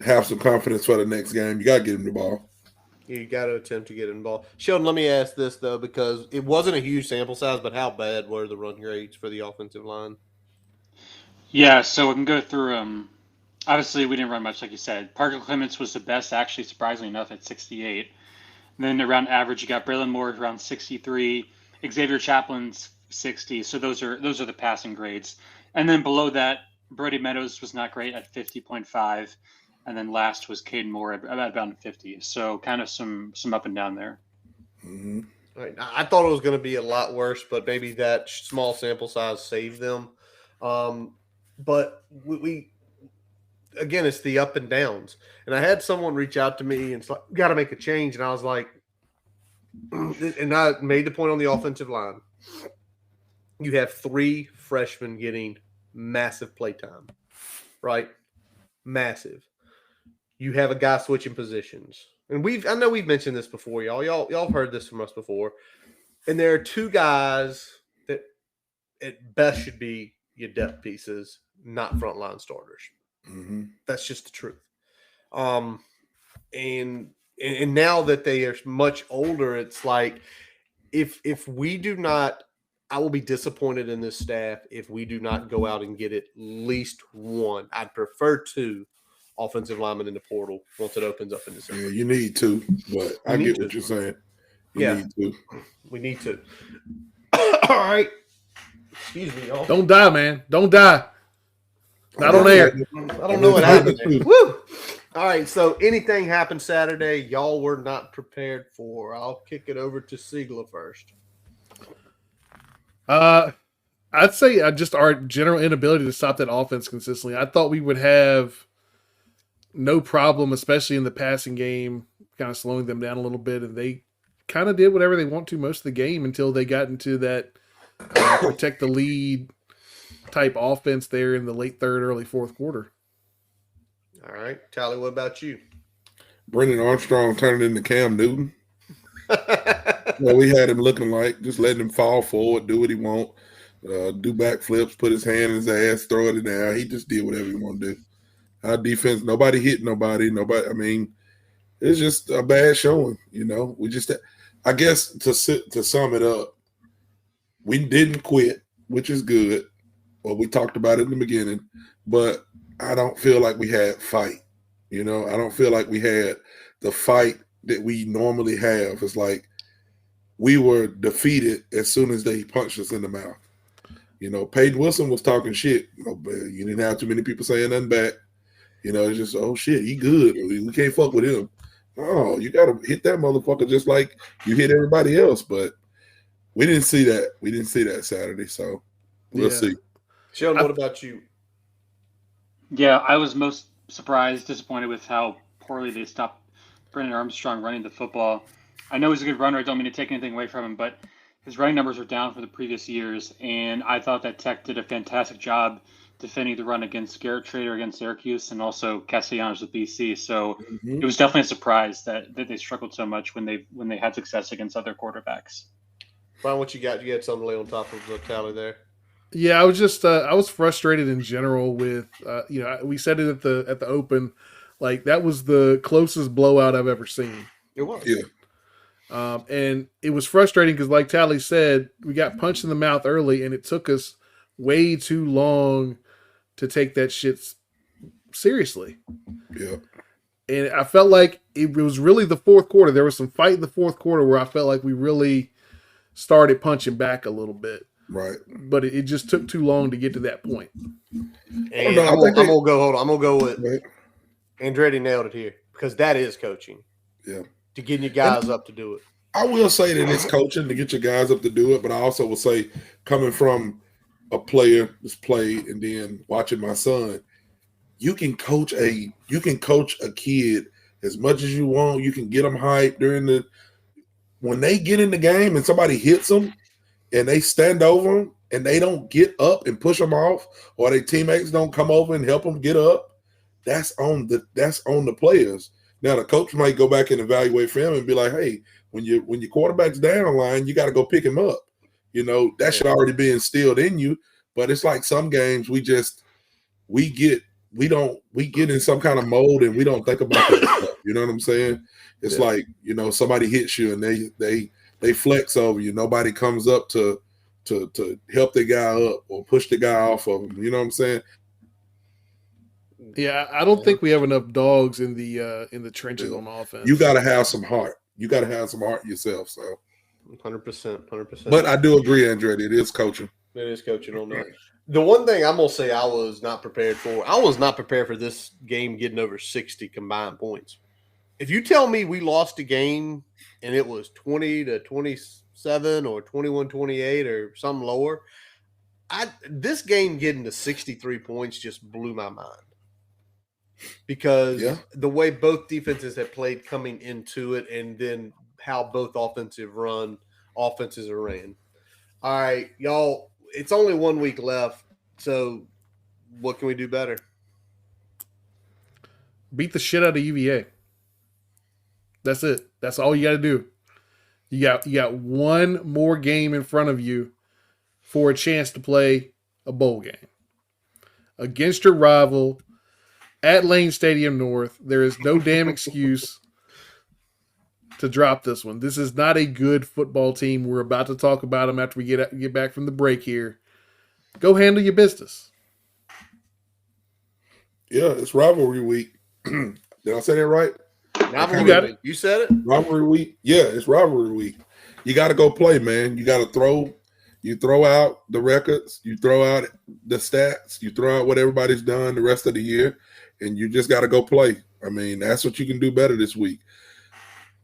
have some confidence for the next game, you got to get him the ball. You got to attempt to get involved. Sheldon, let me ask this, though, because it wasn't a huge sample size, but how bad were the run grades for the offensive line? Yeah, so we can go through obviously, we didn't run much, like you said. Parker Clements was the best, actually, surprisingly enough, at 68. And then around average, you got Braylon Moore around 63. Xavier Chaplin's 60. So those are the passing grades. And then below that, Brody Meadows was not great at 50.5. And then last was Caden Moore at about 50. So kind of some up and down there. Mm-hmm. Right. I thought it was going to be a lot worse, but maybe that small sample size saved them. But we again, it's the up and downs. And I had someone reach out to me and it's like, got to make a change. And I was like, and I made the point on the offensive line. You have 3 freshmen getting massive playtime, right? Massive. You have a guy switching positions. And I know we've mentioned this before, y'all. Y'all have heard this from us before. And there are 2 guys that at best should be your depth pieces, not frontline starters. Mm-hmm. That's just the truth. And now that they are much older, it's like if we do not I will be disappointed in this staff if we do not go out and get at least one. I'd prefer two offensive linemen in the portal once it opens up in December. Yeah, you need to, but I get what you're saying. You need to. We need to. All right. Excuse me, y'all. Don't die, man. Don't die. Not on air. I don't know what happened there. Woo! All right, so anything happened Saturday y'all were not prepared for. I'll kick it over to Siegler first. I'd say just our general inability to stop that offense consistently. I thought we would have no problem, especially in the passing game, kind of slowing them down a little bit, and they kind of did whatever they want to most of the game until they got into that protect the lead type offense there in the late third, early fourth quarter. All right, Tally, what about you? Brendan Armstrong turning into Cam Newton. Well, we had him looking like just letting him fall forward, do what he want, do backflips, put his hand in his ass, throw it in the air. He just did whatever he wanted to do. Our defense, nobody hit nobody. I mean, it's just a bad showing. We just, I guess to sum it up, we didn't quit, which is good. Well, we talked about it in the beginning, but I don't feel like we had fight. I don't feel like we had the fight that we normally have. It's like we were defeated as soon as they punched us in the mouth. Peyton Wilson was talking shit. You didn't have too many people saying nothing back. It's just, oh shit, he good. We can't fuck with him. Oh, you got to hit that motherfucker just like you hit everybody else. But we didn't see that. We didn't see that Saturday. So we'll see. Sheldon, what about you? Yeah, I was most surprised, disappointed with how poorly they stopped Brendan Armstrong running the football. I know he's a good runner. I don't mean to take anything away from him, but his running numbers are down from the previous years, and I thought that Tech did a fantastic job defending the run against Garrett Trader against Syracuse and also Castellanos with BC. So it was definitely a surprise that they struggled so much when they had success against other quarterbacks. Brian, what you got? You had something to lay on top of the tally there. Yeah, I was just I was frustrated in general with we said it at the open, like that was the closest blowout I've ever seen. It was. Yeah. And it was frustrating because, like Tally said, we got punched in the mouth early, and it took us way too long to take that shit seriously. Yeah. And I felt like it was really the fourth quarter. There was some fight in the fourth quarter where I felt like we really started punching back a little bit. Right. But it just took too long to get to that point. And I'm gonna go with Andretti nailed it here because that is coaching. Yeah. To getting your guys up to do it. I will say that it's coaching to get your guys up to do it, but I also will say, coming from a player that's played and then watching my son, you can coach a kid as much as you want. You can get them hyped when they get in the game and somebody hits them and they stand over them and they don't get up and push them off, or their teammates don't come over and help them get up. That's on the players. Now the coach might go back and evaluate film and be like, "Hey, when your quarterback's down line, you got to go pick him up." That should already be instilled in you. But it's like some games we get in some kind of mode and we don't think about that stuff. You know what I'm saying? It's like somebody hits you and they flex over you. Nobody comes up to help the guy up or push the guy off of him. You know what I'm saying? Yeah, I don't think we have enough dogs in the trenches on offense. You got to have some heart. You got to have some heart yourself. So, 100%. But I do agree, Andretti. It is coaching. It is coaching on that. The one thing I'm gonna say I was not prepared for this game getting over 60 combined points. If you tell me we lost a game and it was 20-27 or 21-28 or something lower, this game getting to 63 points just blew my mind. Because the way both defenses have played coming into it and then how both offenses are ran. All right, y'all, it's only 1 week left, so what can we do better? Beat the shit out of UVA. That's it. That's all you got to do. You got one more game in front of you for a chance to play a bowl game against your rival at Lane Stadium North. There is no damn excuse. to drop this one. This is not a good football team. We're about to talk about them after we get back from the break here. Go handle your business. Yeah, it's rivalry week. Did I say that right? Rivalry You got week. it. You said it? Rivalry week. Yeah, it's rivalry week. You got to go play, man. You got to throw. You throw out the records. You throw out the stats. You throw out what everybody's done the rest of the year, and you just got to go play. I mean, that's what you can do better this week.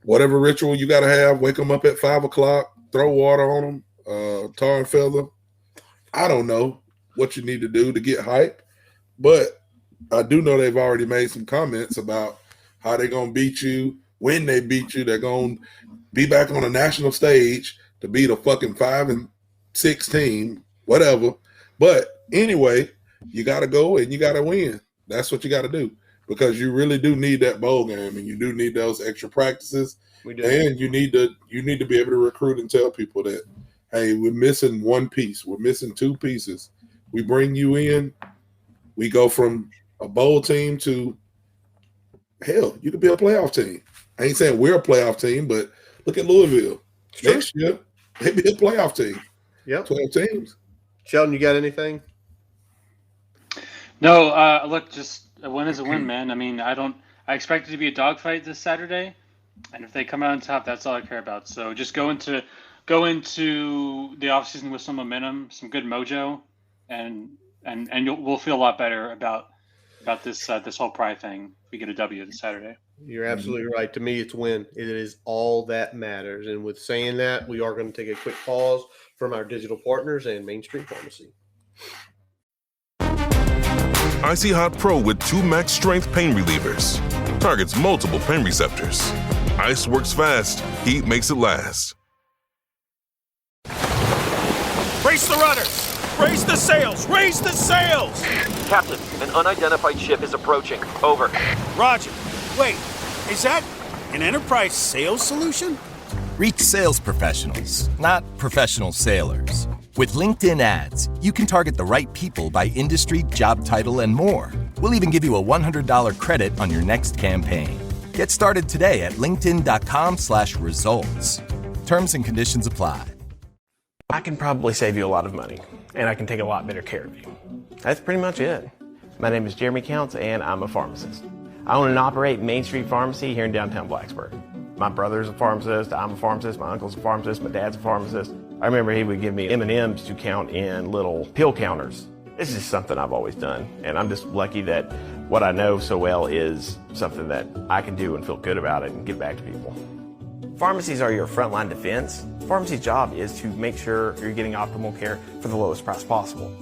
Whatever ritual you got to have, wake them up at 5 o'clock, throw water on them, tar and feather. I don't know what you need to do to get hype, but I do know they've already made some comments about how they're going to beat you. When they beat you, they're going to be back on a national stage to beat a fucking 5-6 team, whatever. But anyway, you got to go and you got to win. That's what you got to do, because you really do need that bowl game, and you do need those extra practices. We do. And you need to be able to recruit and tell people that, hey, we're missing one piece. We're missing two pieces. We bring you in. We go from a bowl team to, hell, you could be a playoff team. I ain't saying we're a playoff team, but look at Louisville. Next year, they be a playoff team. Yep. 12 teams. Sheldon, you got anything? No, look, just a win is a win, man. I mean, I expect it to be a dogfight this Saturday, and if they come out on top, that's all I care about. So just go into the offseason with some momentum, some good mojo, and we'll feel a lot better about this whole pride thing. If we get a W this Saturday. You're absolutely right. To me, it's win. It is all that matters. And with saying that, we are going to take a quick pause from our digital partners and Main Street Pharmacy. Icy Hot Pro with 2 max strength pain relievers. Targets multiple pain receptors. Ice works fast. Heat makes it last. Brace the rudders! Raise the sails! Raise the sails! Captain, an unidentified ship is approaching. Over. Roger. Wait, is that an enterprise sales solution? Reach sales professionals, not professional sailors. With LinkedIn ads, you can target the right people by industry, job title, and more. We'll even give you a $100 credit on your next campaign. Get started today at linkedin.com/results. Terms and conditions apply. I can probably save you a lot of money, and I can take a lot better care of you. That's pretty much it. My name is Jeremy Counts, and I'm a pharmacist. I own and operate Main Street Pharmacy here in downtown Blacksburg. My brother's a pharmacist, I'm a pharmacist, my uncle's a pharmacist, my dad's a pharmacist. I remember he would give me M&Ms to count in little pill counters. This is something I've always done, and I'm just lucky that what I know so well is something that I can do and feel good about it and give back to people. Pharmacies are your frontline defense. Pharmacy's job is to make sure you're getting optimal care for the lowest price possible.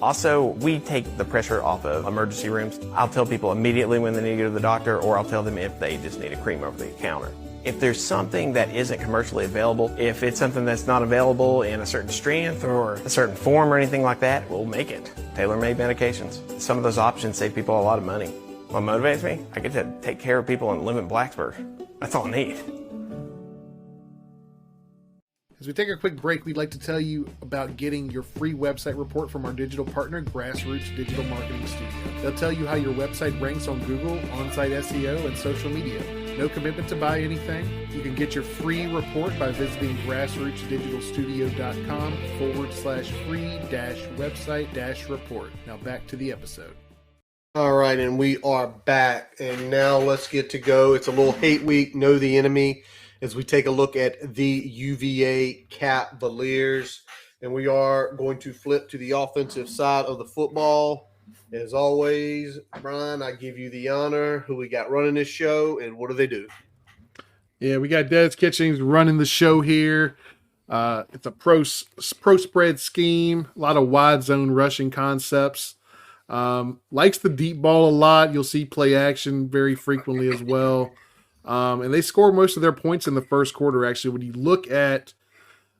Also, we take the pressure off of emergency rooms. I'll tell people immediately when they need to go to the doctor, or I'll tell them if they just need a cream over the counter. If there's something that isn't commercially available, if it's something that's not available in a certain strength or a certain form or anything like that, we'll make it. Tailor-made medications. Some of those options save people a lot of money. What motivates me? I get to take care of people and live in Blacksburg. That's all I need. As we take a quick break, we'd like to tell you about getting your free website report from our digital partner, Grassroots Digital Marketing Studio. They'll tell you how your website ranks on Google, on-site SEO, and social media. No commitment to buy anything. You can get your free report by visiting grassrootsdigitalstudio.com/free-website-report. Now back to the episode. All right, and we are back. And now let's get to go. It's a little hate week, know the enemy, as we take a look at the UVA Cavaliers. And we are going to flip to the offensive side of the football. As always, Brian, I give you the honor. Who we got running this show, and what do they do? Yeah, we got Des Kitchings running the show here. It's a pro spread scheme, a lot of wide zone rushing concepts. Likes the deep ball a lot. You'll see play action very frequently as well. And they score most of their points in the first quarter, actually. When you look at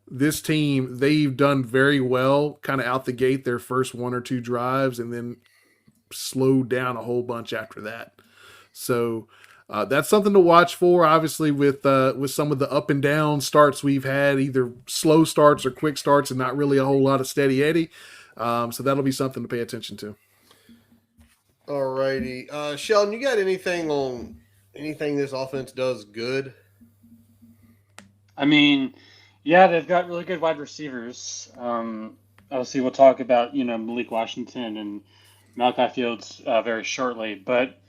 this team, they've done very well kind of out the gate their first 1 or 2 drives and then slowed down a whole bunch after that. So that's something to watch for, obviously, with some of the up and down starts we've had, either slow starts or quick starts and not really a whole lot of steady Eddie. So that'll be something to pay attention to. All righty. Sheldon, you got anything this offense does good? I mean, yeah, they've got really good wide receivers. Obviously, we'll talk about Malik Washington and Malachi Fields very shortly, but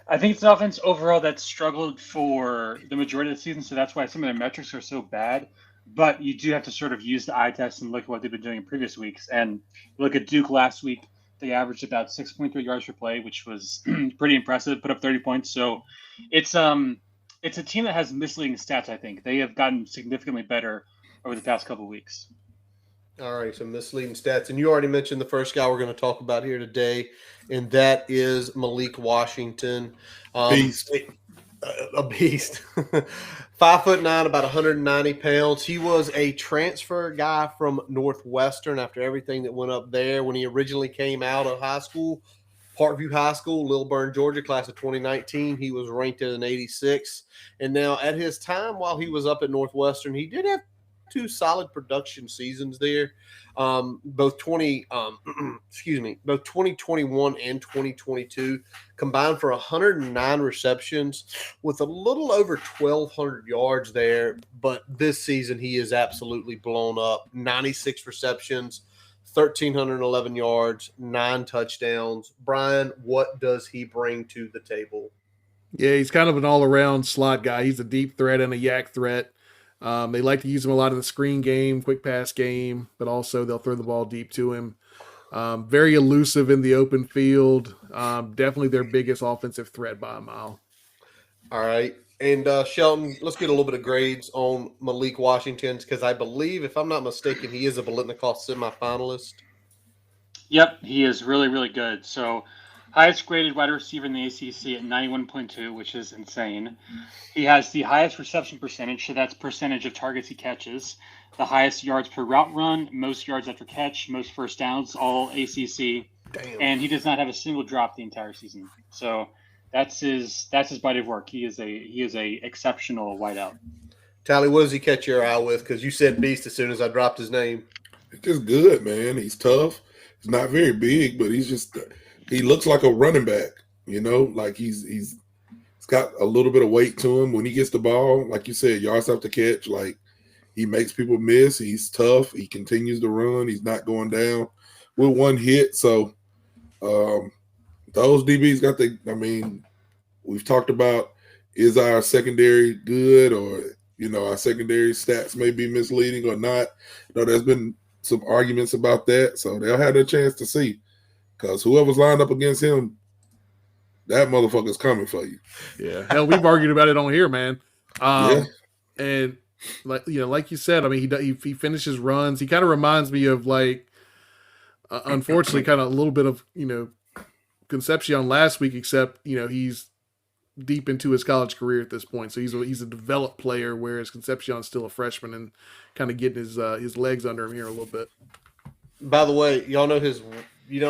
I think it's an offense overall that struggled for the majority of the season, so that's why some of their metrics are so bad. But you do have to sort of use the eye test and look at what they've been doing in previous weeks. And look at Duke last week; they averaged about 6.3 yards per play, which was pretty impressive. Put up 30 points, so it's it's a team that has misleading stats. I think they have gotten significantly better over the past couple of weeks. All right, some misleading stats. And you already mentioned the first guy we're going to talk about here today, and that is Malik Washington. Beast. A beast. 5'9", about 190 pounds. He was a transfer guy from Northwestern after everything that went up there when he originally came out of high school. Parkview High School, Lilburn, Georgia, class of 2019. He was ranked at an 86. And now at his time while he was up at Northwestern, he did have 2 solid production seasons there. Both 2021 and 2022 combined for 109 receptions with a little over 1,200 yards there. But this season he is absolutely blown up. 96 receptions, 1,311 yards, 9 touchdowns. Brian, what does he bring to the table? Yeah, he's kind of an all-around slot guy. He's a deep threat and a yak threat. They like to use him a lot in the screen game, quick pass game, but also they'll throw the ball deep to him. Very elusive in the open field. Definitely their biggest offensive threat by a mile. All right. And Shelton, let's get a little bit of grades on Malik Washington because I believe, if I'm not mistaken, he is a Biletnikoff semifinalist. Yep, he is really, really good. So highest graded wide receiver in the ACC at 91.2, which is insane. He has the highest reception percentage, so that's percentage of targets he catches. The highest yards per route run, most yards after catch, most first downs, all ACC. Damn. And he does not have a single drop the entire season. So that's his body of work. He is a exceptional wideout. Tally, what does he catch your eye with? Because you said beast as soon as I dropped his name. It's just good, man. He's tough. He's not very big, but he looks like a running back. Like he's got a little bit of weight to him when he gets the ball. Like you said, yards after catch. Like he makes people miss. He's tough. He continues to run. He's not going down with one hit. So those DBs got we've talked about, is our secondary good, or our secondary stats may be misleading or not. There's been some arguments about that, so they'll have their chance to see, because whoever's lined up against him, that motherfucker's coming for you. Yeah, hell, we've argued about it on here, man. Yeah. And like you said, he finishes runs. He kind of reminds me of unfortunately, kind of a little bit of Concepcion last week, except he's deep into his college career at this point, so he's a developed player, whereas Concepcion's still a freshman and kind of getting his legs under him here a little bit. By the way, y'all know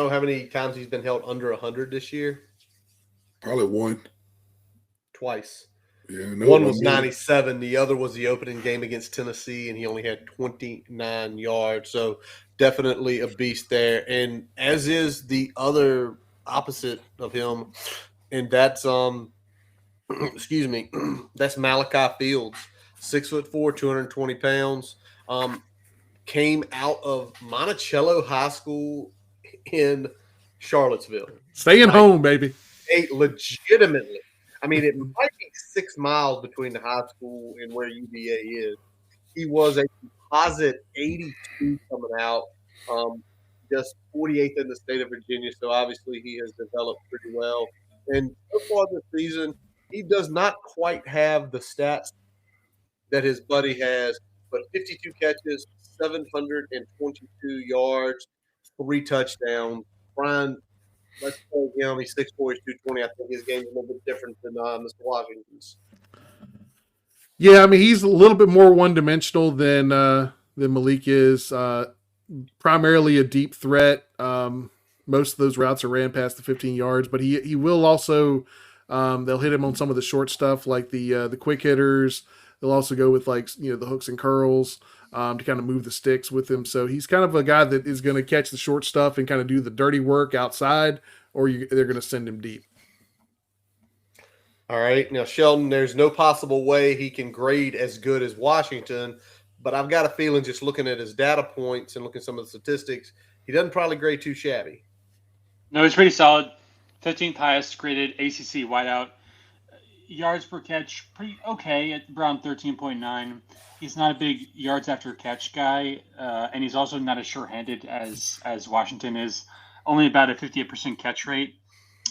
how many times he's been held under 100 this year? Probably one. Twice. Yeah, one was 97. The other was the opening game against Tennessee, and he only had 29 yards. So definitely a beast there. And as is the other opposite of him, and that's excuse me, that's Malachi Fields, 6'4", 220 pounds. Came out of Monticello High School in Charlottesville. Staying home, baby. Legitimately. I mean, it might be 6 miles between the high school and where UVA is. He was a composite 82 coming out, just 48th in the state of Virginia. So obviously he has developed pretty well. And so far this season, he does not quite have the stats that his buddy has, but 52 catches, 722 yards, 3 touchdowns. Brian, let's play him. He's 6'4", he's 220. I think his game is a little bit different than Mr. Washington's. Yeah, I mean, he's a little bit more one-dimensional than Malik is. Primarily a deep threat. Most of those routes are ran past the 15 yards, but he will also they'll hit him on some of the short stuff, like the quick hitters. They'll also go with the hooks and curls to kind of move the sticks with him. So he's kind of a guy that is going to catch the short stuff and kind of do the dirty work outside, or they're going to send him deep. All right. Now, Sheldon, there's no possible way he can grade as good as Washington, but I've got a feeling just looking at his data points and looking at some of the statistics, he doesn't probably grade too shabby. No, he's pretty solid. 15th highest graded ACC wideout. Yards per catch, pretty okay at around 13.9. He's not a big yards after catch guy, and he's also not as sure-handed as Washington is. Only about a 58% catch rate,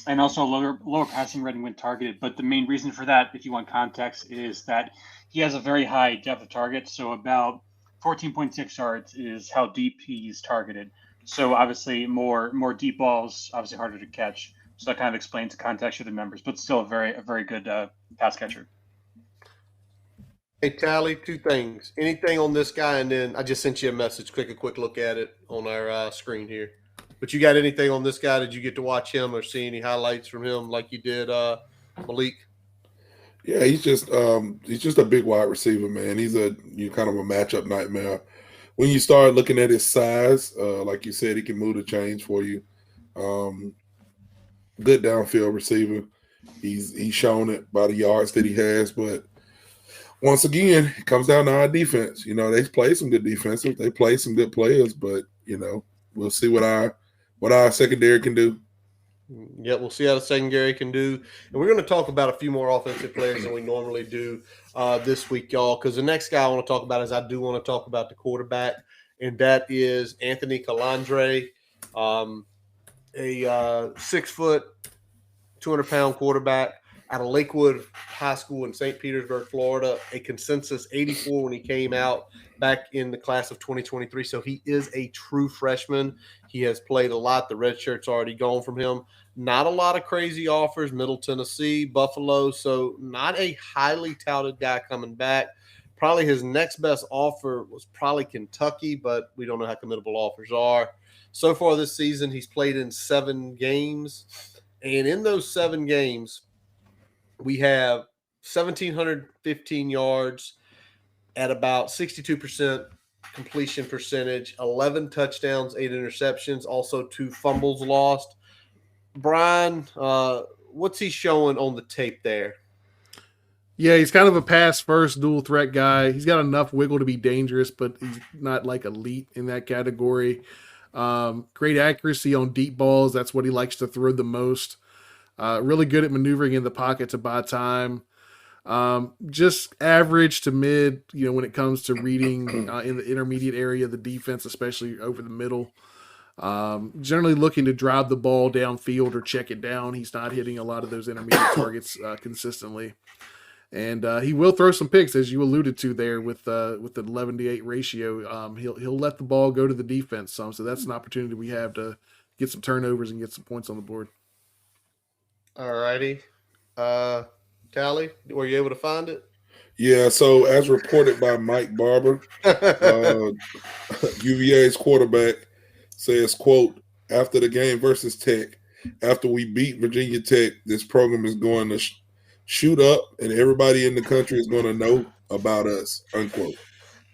and also lower passing rating when targeted. But the main reason for that, if you want context, is that he has a very high depth of target. So about 14.6 yards is how deep he's targeted. So obviously more deep balls, obviously harder to catch. So that kind of explains the context of the numbers, but still a very good pass catcher. Hey, Tally, two things. Anything on this guy, and then I just sent you a message. Take a quick look at it on our screen here. But you got anything on this guy? Did you get to watch him or see any highlights from him like you did Malik? Yeah, he's just a big wide receiver, man. He's kind of a matchup nightmare. When you start looking at his size, like you said, he can move the chains for you. Good downfield receiver. He's shown it by the yards that he has, but once again, it comes down to our defense. They play some good defensive. They play some good players, but we'll see what our secondary can do. Yeah, we'll see how the secondary can do. And we're going to talk about a few more offensive players than we normally do this week, y'all, because the next guy I want to talk about is I do want to talk about the quarterback, and that is Anthony Calandre, a 6 foot, 200-pound quarterback out of Lakewood High School in St. Petersburg, Florida, a consensus 84 when he came out back in the class of 2023. So he is a true freshman. He has played a lot. The red shirt's already gone from him. Not a lot of crazy offers, Middle Tennessee, Buffalo. So not a highly touted guy coming back. Probably his next best offer was probably Kentucky, but we don't know how committable offers are. So far this season, he's played in 7 games. And in those 7 games, we have 1,715 yards at about 62% completion percentage, 11 touchdowns, 8 interceptions, also 2 fumbles lost. Brian, what's he showing on the tape there? Yeah, he's kind of a pass-first dual threat guy. He's got enough wiggle to be dangerous, but he's not like elite in that category. Great accuracy on deep balls. That's what he likes to throw the most. Really good at maneuvering in the pocket to buy time. Just average to mid, when it comes to reading in the intermediate area of the defense, especially over the middle. Generally looking to drive the ball downfield or check it down. He's not hitting a lot of those intermediate targets consistently. And he will throw some picks, as you alluded to there with the 11-8 ratio. He'll let the ball go to the defense some, so that's an opportunity we have to get some turnovers and get some points on the board. All righty. Tally, were you able to find it? Yeah, so as reported by Mike Barber, UVA's quarterback says, quote, after the game versus Tech, after we beat Virginia Tech, this program is going to shoot up and everybody in the country is going to know about us, unquote.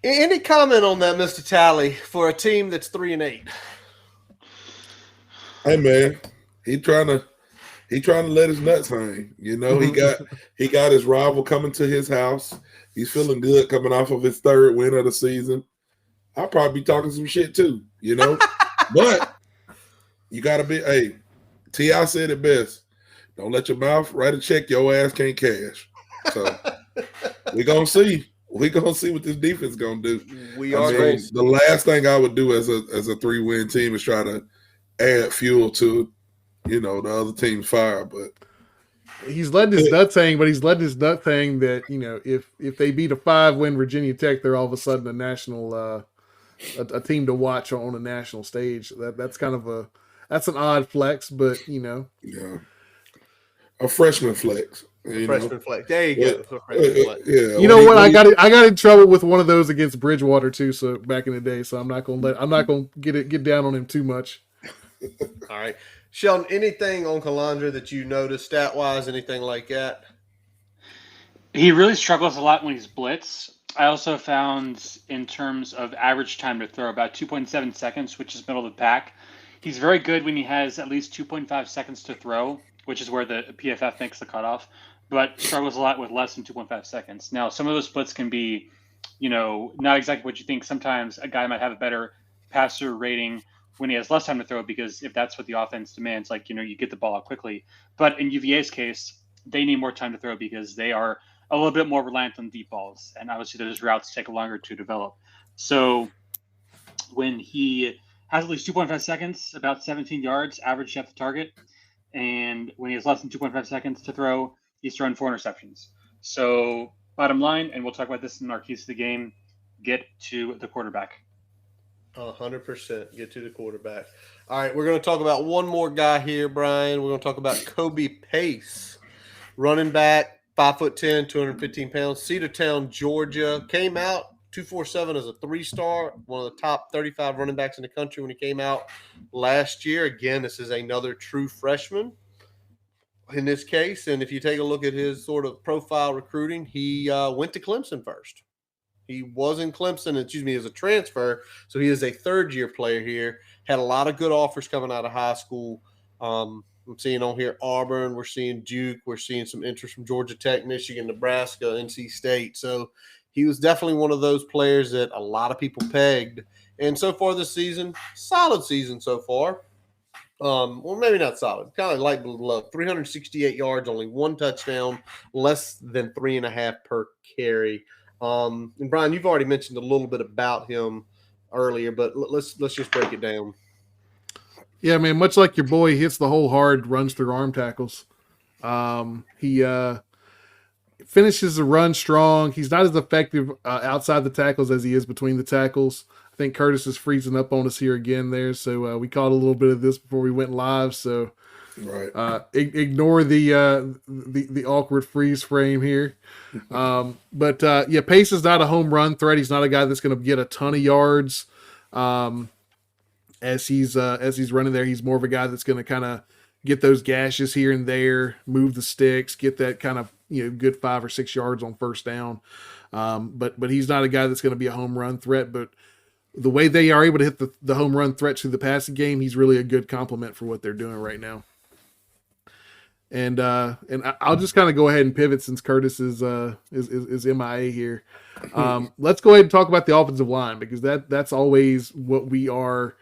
Any comment on that, Mr. Tally, for a team that's 3-8? Hey, man, he trying to let his nuts hang. He got his rival coming to his house. He's feeling good coming off of his 3rd win of the season. I'll probably be talking some shit too, But you gotta be. Hey, T.I. said it best. Don't let your mouth write a check your ass can't cash. So we're gonna see. We're gonna see what this defense gonna do. The last thing I would do as a 3-win team is try to add fuel to the other team's fire, but he's letting his nuts hang. But he's letting his nut hang that if they beat a 5-win Virginia Tech, they're all of a sudden a national a team to watch on a national stage. That's kind of that's an odd flex, but yeah, a freshman flex. Freshman flex. There you go. Yeah. What? I got in trouble with one of those against Bridgewater too. So back in the day, so I'm not gonna get down on him too much. All right. Sheldon, anything on Calandre that you noticed stat-wise, anything like that? He really struggles a lot when he's blitz. I also found in terms of average time to throw about 2.7 seconds, which is middle of the pack. He's very good when he has at least 2.5 seconds to throw, which is where the PFF makes the cutoff. but struggles a lot with less than 2.5 seconds. Now, some of those splits can be, not exactly what you think. Sometimes a guy might have a better passer rating when he has less time to throw, because if that's what the offense demands, you get the ball out quickly. But in UVA's case, they need more time to throw because they are a little bit more reliant on deep balls. And obviously those routes take longer to develop. So when he has at least 2.5 seconds, about 17 yards, average depth of target, and when he has less than 2.5 seconds to throw, he's thrown 4 interceptions. So bottom line, and we'll talk about this in our keys to the game, get to the quarterback. 100% get to the quarterback. All right, we're going to talk about one more guy here, Brian. We're going to talk about Kobe Pace, running back, 5'10", 215 pounds, Cedartown, Georgia. Came out 247 as a 3-star, one of the top 35 running backs in the country when he came out last year. Again, this is another true freshman in this case. And if you take a look at his sort of profile recruiting, he went to Clemson first. He was in Clemson, as a transfer. So he is a third-year player here. Had a lot of good offers coming out of high school. I'm seeing on here Auburn. We're seeing Duke. We're seeing some interest from Georgia Tech, Michigan, Nebraska, NC State. So he was definitely one of those players that a lot of people pegged. And so far this season, solid season so far. Well, maybe not solid. Kind of light below. 368 yards, only 1 touchdown, less than 3.5 per carry. And Brian, you've already mentioned a little bit about him earlier, but let's just break it down. Yeah, man, much like your boy, he hits the hole hard, runs through arm tackles. He finishes the run strong. He's not as effective outside the tackles as he is between the tackles. I think Curtis is freezing up on us here again there, so we caught a little bit of this before we went live, so right. Ignore the awkward freeze frame here. But Pace is not a home run threat. He's not a guy that's going to get a ton of yards as he's running there. He's more of a guy that's going to kind of get those gashes here and there, move the sticks, get that kind of good 5 or 6 yards on first down. But he's not a guy that's going to be a home run threat. But the way they are able to hit the home run threat through the passing game, he's really a good complement for what they're doing right now. And I'll just kind of go ahead and pivot since Curtis is MIA here. Let's go ahead and talk about the offensive line, because that's always what we are.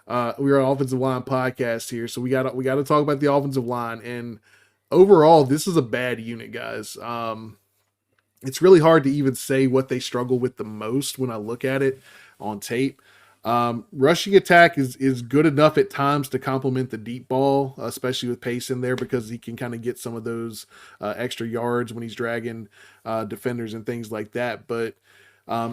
We are an offensive line podcast here, so we got to talk about the offensive line. And overall, this is a bad unit, guys. It's really hard to even say what they struggle with the most when I look at it on tape. Rushing attack is good enough at times to complement the deep ball, especially with Pace in there, because he can kind of get some of those extra yards when he's dragging defenders and things like that. But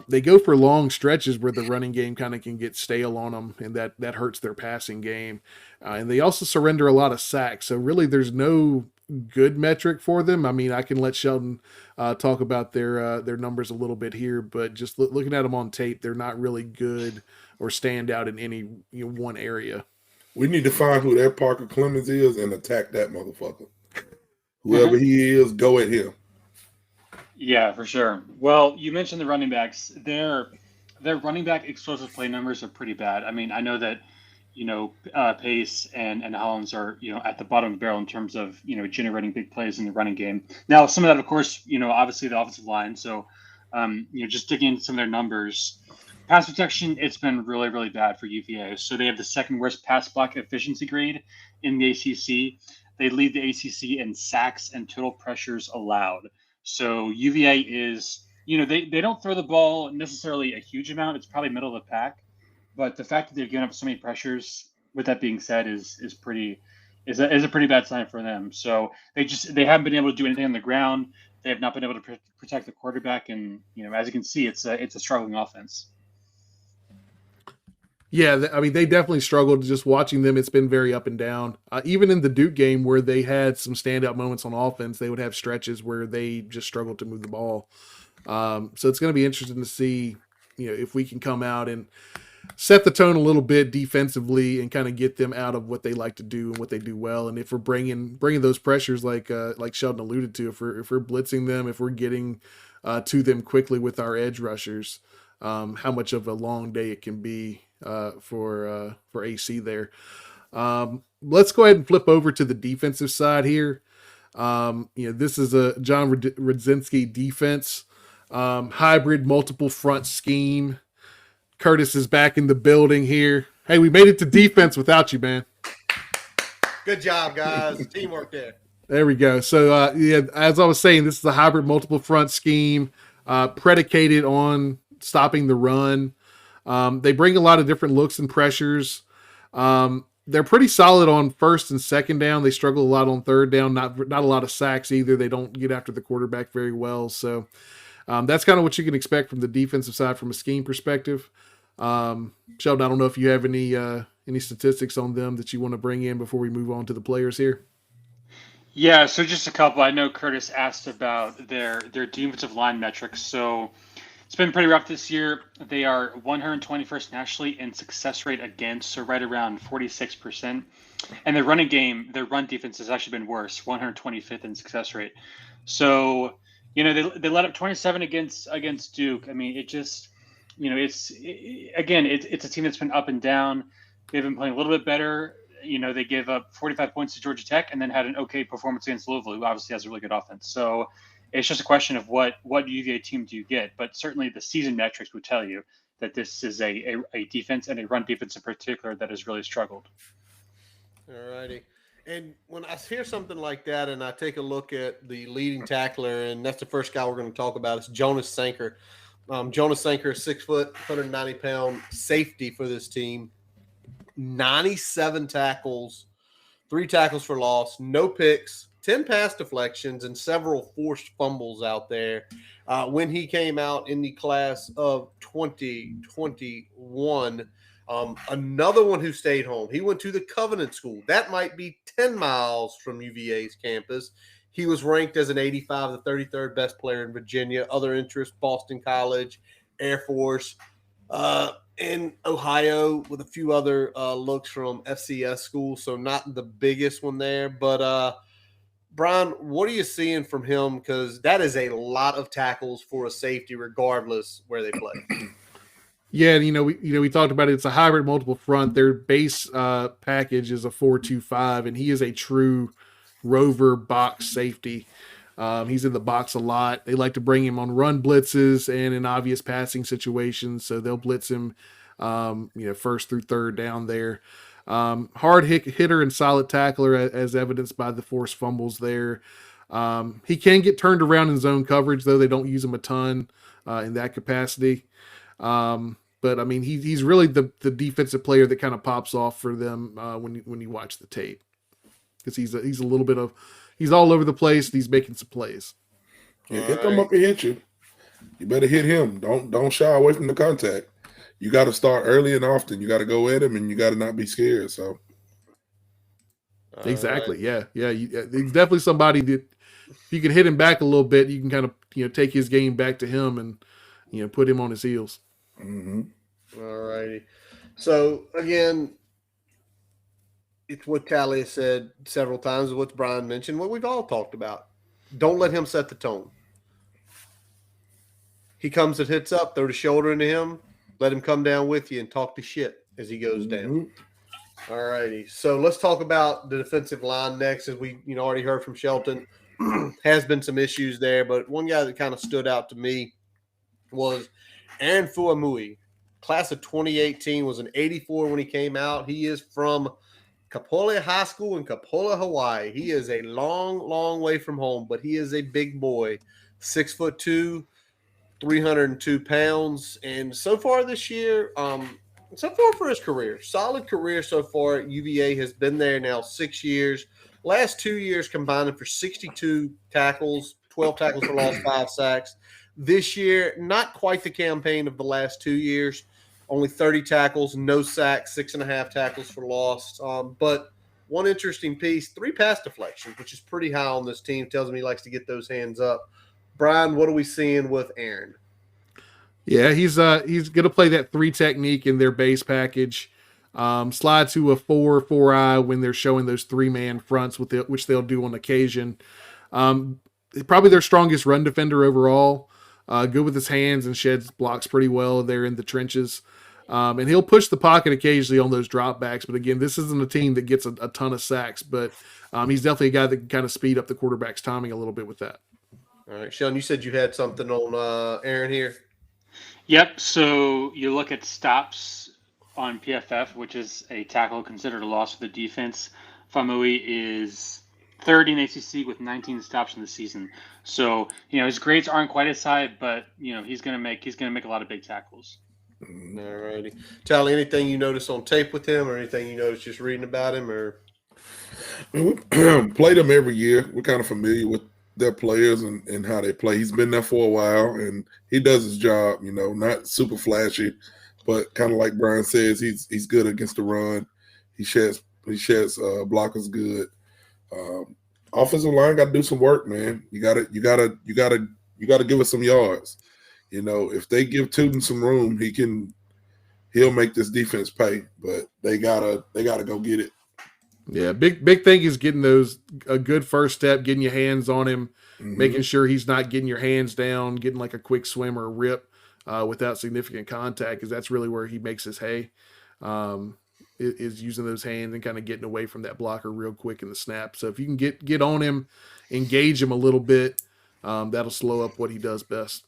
they go for long stretches where the running game kind of can get stale on them, and that hurts their passing game. And they also surrender a lot of sacks. So really there's no good metric for them. I mean, I can let Sheldon talk about their numbers a little bit here, but just looking at them on tape, they're not really good or stand out in any one area. We need to find who that Parker Clemens is and attack that motherfucker. Whoever he is, go at him. Yeah, for sure. Well, you mentioned the running backs. Their running back explosive play numbers are pretty bad. I mean, I know that Pace and Hollins are at the bottom of the barrel in terms of generating big plays in the running game. Now, some of that, of course, obviously the offensive line. So, just digging into some of their numbers. Pass protection, it's been really, really bad for UVA. So they have the second worst pass block efficiency grade in the ACC. They lead the ACC in sacks and total pressures allowed. So UVA is, they don't throw the ball necessarily a huge amount. It's probably middle of the pack. But the fact that they've given up so many pressures, with that being said, is a pretty bad sign for them. So they haven't been able to do anything on the ground. They have not been able to protect the quarterback, and as you can see, it's a struggling offense. Yeah, I mean, they definitely struggled. Just watching them, it's been very up and down. Even in the Duke game, where they had some standout moments on offense, they would have stretches where they just struggled to move the ball. So it's going to be interesting to see, if we can come out and set the tone a little bit defensively and kind of get them out of what they like to do and what they do well. And if we're bringing those pressures, like Sheldon alluded to, if we're blitzing them, if we're getting to them quickly with our edge rushers, how much of a long day it can be for AC there. Let's go ahead and flip over to the defensive side here. This is a John Rudzinski defense, hybrid multiple front scheme. Curtis is back in the building here. Hey, we made it to defense without you, man. Good job, guys. Teamwork there. There we go. So, as I was saying, this is a hybrid multiple front scheme predicated on stopping the run. They bring a lot of different looks and pressures. They're pretty solid on first and second down. They struggle a lot on third down. Not a lot of sacks either. They don't get after the quarterback very well. So that's kind of what you can expect from the defensive side from a scheme perspective. Sheldon, I don't know if you have any statistics on them that you want to bring in before we move on to the players here. Yeah, so just a couple. I know Curtis asked about their defensive line metrics. So it's been pretty rough this year. They are 121st nationally in success rate against, so right around 46%. And their running game, their run defense has actually been worse, 125th in success rate. So, they let up 27 against Duke. I mean, it just, it's a team that's been up and down. They've been playing a little bit better. They gave up 45 points to Georgia Tech and then had an okay performance against Louisville, who obviously has a really good offense. So it's just a question of what UVA team do you get. But certainly the season metrics would tell you that this is a defense and a run defense in particular that has really struggled. All righty. And when I hear something like that and I take a look at the leading tackler, and that's the first guy we're going to talk about, it's Jonas Sanker. Jonas Sanker is 6 foot, 190-pound safety for this team. 97 tackles, 3 tackles for loss, no picks, 10 pass deflections, and several forced fumbles out there. When he came out in the class of 2021, another one who stayed home. He went to the Covenant School. That might be 10 miles from UVA's campus. He was ranked as an 85, the 33rd best player in Virginia. Other interests, Boston College, Air Force, in Ohio with a few other looks from FCS schools, so not the biggest one there. But, Brian, what are you seeing from him? Because that is a lot of tackles for a safety regardless where they play. Yeah, we talked about it. It's a hybrid multiple front. Their base package is a 4.25, and he is a true rover box safety. He's in the box a lot. They like to bring him on run blitzes and in obvious passing situations, so they'll blitz him, first through third down there. Hard hitter and solid tackler, as evidenced by the forced fumbles there. He can get turned around in zone coverage, though they don't use him a ton in that capacity. But I mean, he's really the defensive player that kind of pops off for them when you watch the tape, because he's a little bit of. He's all over the place. And he's making some plays. Yeah, he'll come up and hit you. You better hit him. Don't shy away from the contact. You got to start early and often. You got to go at him, and you got to not be scared. So, exactly, yeah. He's definitely somebody that if you can hit him back a little bit, you can kind of take his game back to him and put him on his heels. Mm-hmm. All righty. So again, it's what Callie has said several times, what Brian mentioned, what we've all talked about. Don't let him set the tone. He comes and hits up, throw the shoulder into him, let him come down with you and talk the shit as he goes down. All righty. So let's talk about the defensive line next, as we already heard from Shelton. Has been some issues there, but one guy that kind of stood out to me was Aaron Fuamui. Class of 2018, was an 84 when he came out. He is from Kapolei High School in Kapolei, Hawaii. He is a long, long way from home, but he is a big boy, 6'2", 302 pounds. And so far this year, so far for his career, solid career so far at UVA, has been there now 6 years. Last 2 years combining for 62 tackles, 12 tackles for loss, 5 sacks. This year, not quite the campaign of the last 2 years. Only 30 tackles, no sacks, 6.5 tackles for loss. But one interesting piece, 3 pass deflections, which is pretty high on this team. Tells me he likes to get those hands up. Brian, what are we seeing with Aaron? Yeah, he's going to play that 3 technique in their base package. Slide to a 4-4-eye when they're showing those 3-man fronts, which they'll do on occasion. Probably their strongest run defender overall. Good with his hands and sheds blocks pretty well there in the trenches. And he'll push the pocket occasionally on those dropbacks. But again, this isn't a team that gets a ton of sacks, but he's definitely a guy that can kind of speed up the quarterback's timing a little bit with that. All right, Sean, you said you had something on Aaron here. Yep. So you look at stops on PFF, which is a tackle considered a loss for the defense. Famui is third in ACC with 19 stops in the season. So his grades aren't quite as high, but he's gonna make a lot of big tackles. All righty, Tally, anything you notice on tape with him, or anything you notice just reading about him, or? We played them every year. We're kind of familiar with their players and how they play. He's been there for a while, and he does his job. Not super flashy, but kind of like Brian says, he's good against the run. He sheds blockers good. Offensive line got to do some work, man. You gotta give us some yards. If they give Tootin some room, he'll make this defense pay. But they gotta go get it. Yeah, big thing is getting a good first step, getting your hands on him, making sure he's not getting your hands down, getting like a quick swim or a rip without significant contact, because that's really where he makes his hay, is using those hands and kind of getting away from that blocker real quick in the snap. So if you can get on him, engage him a little bit, that'll slow up what he does best.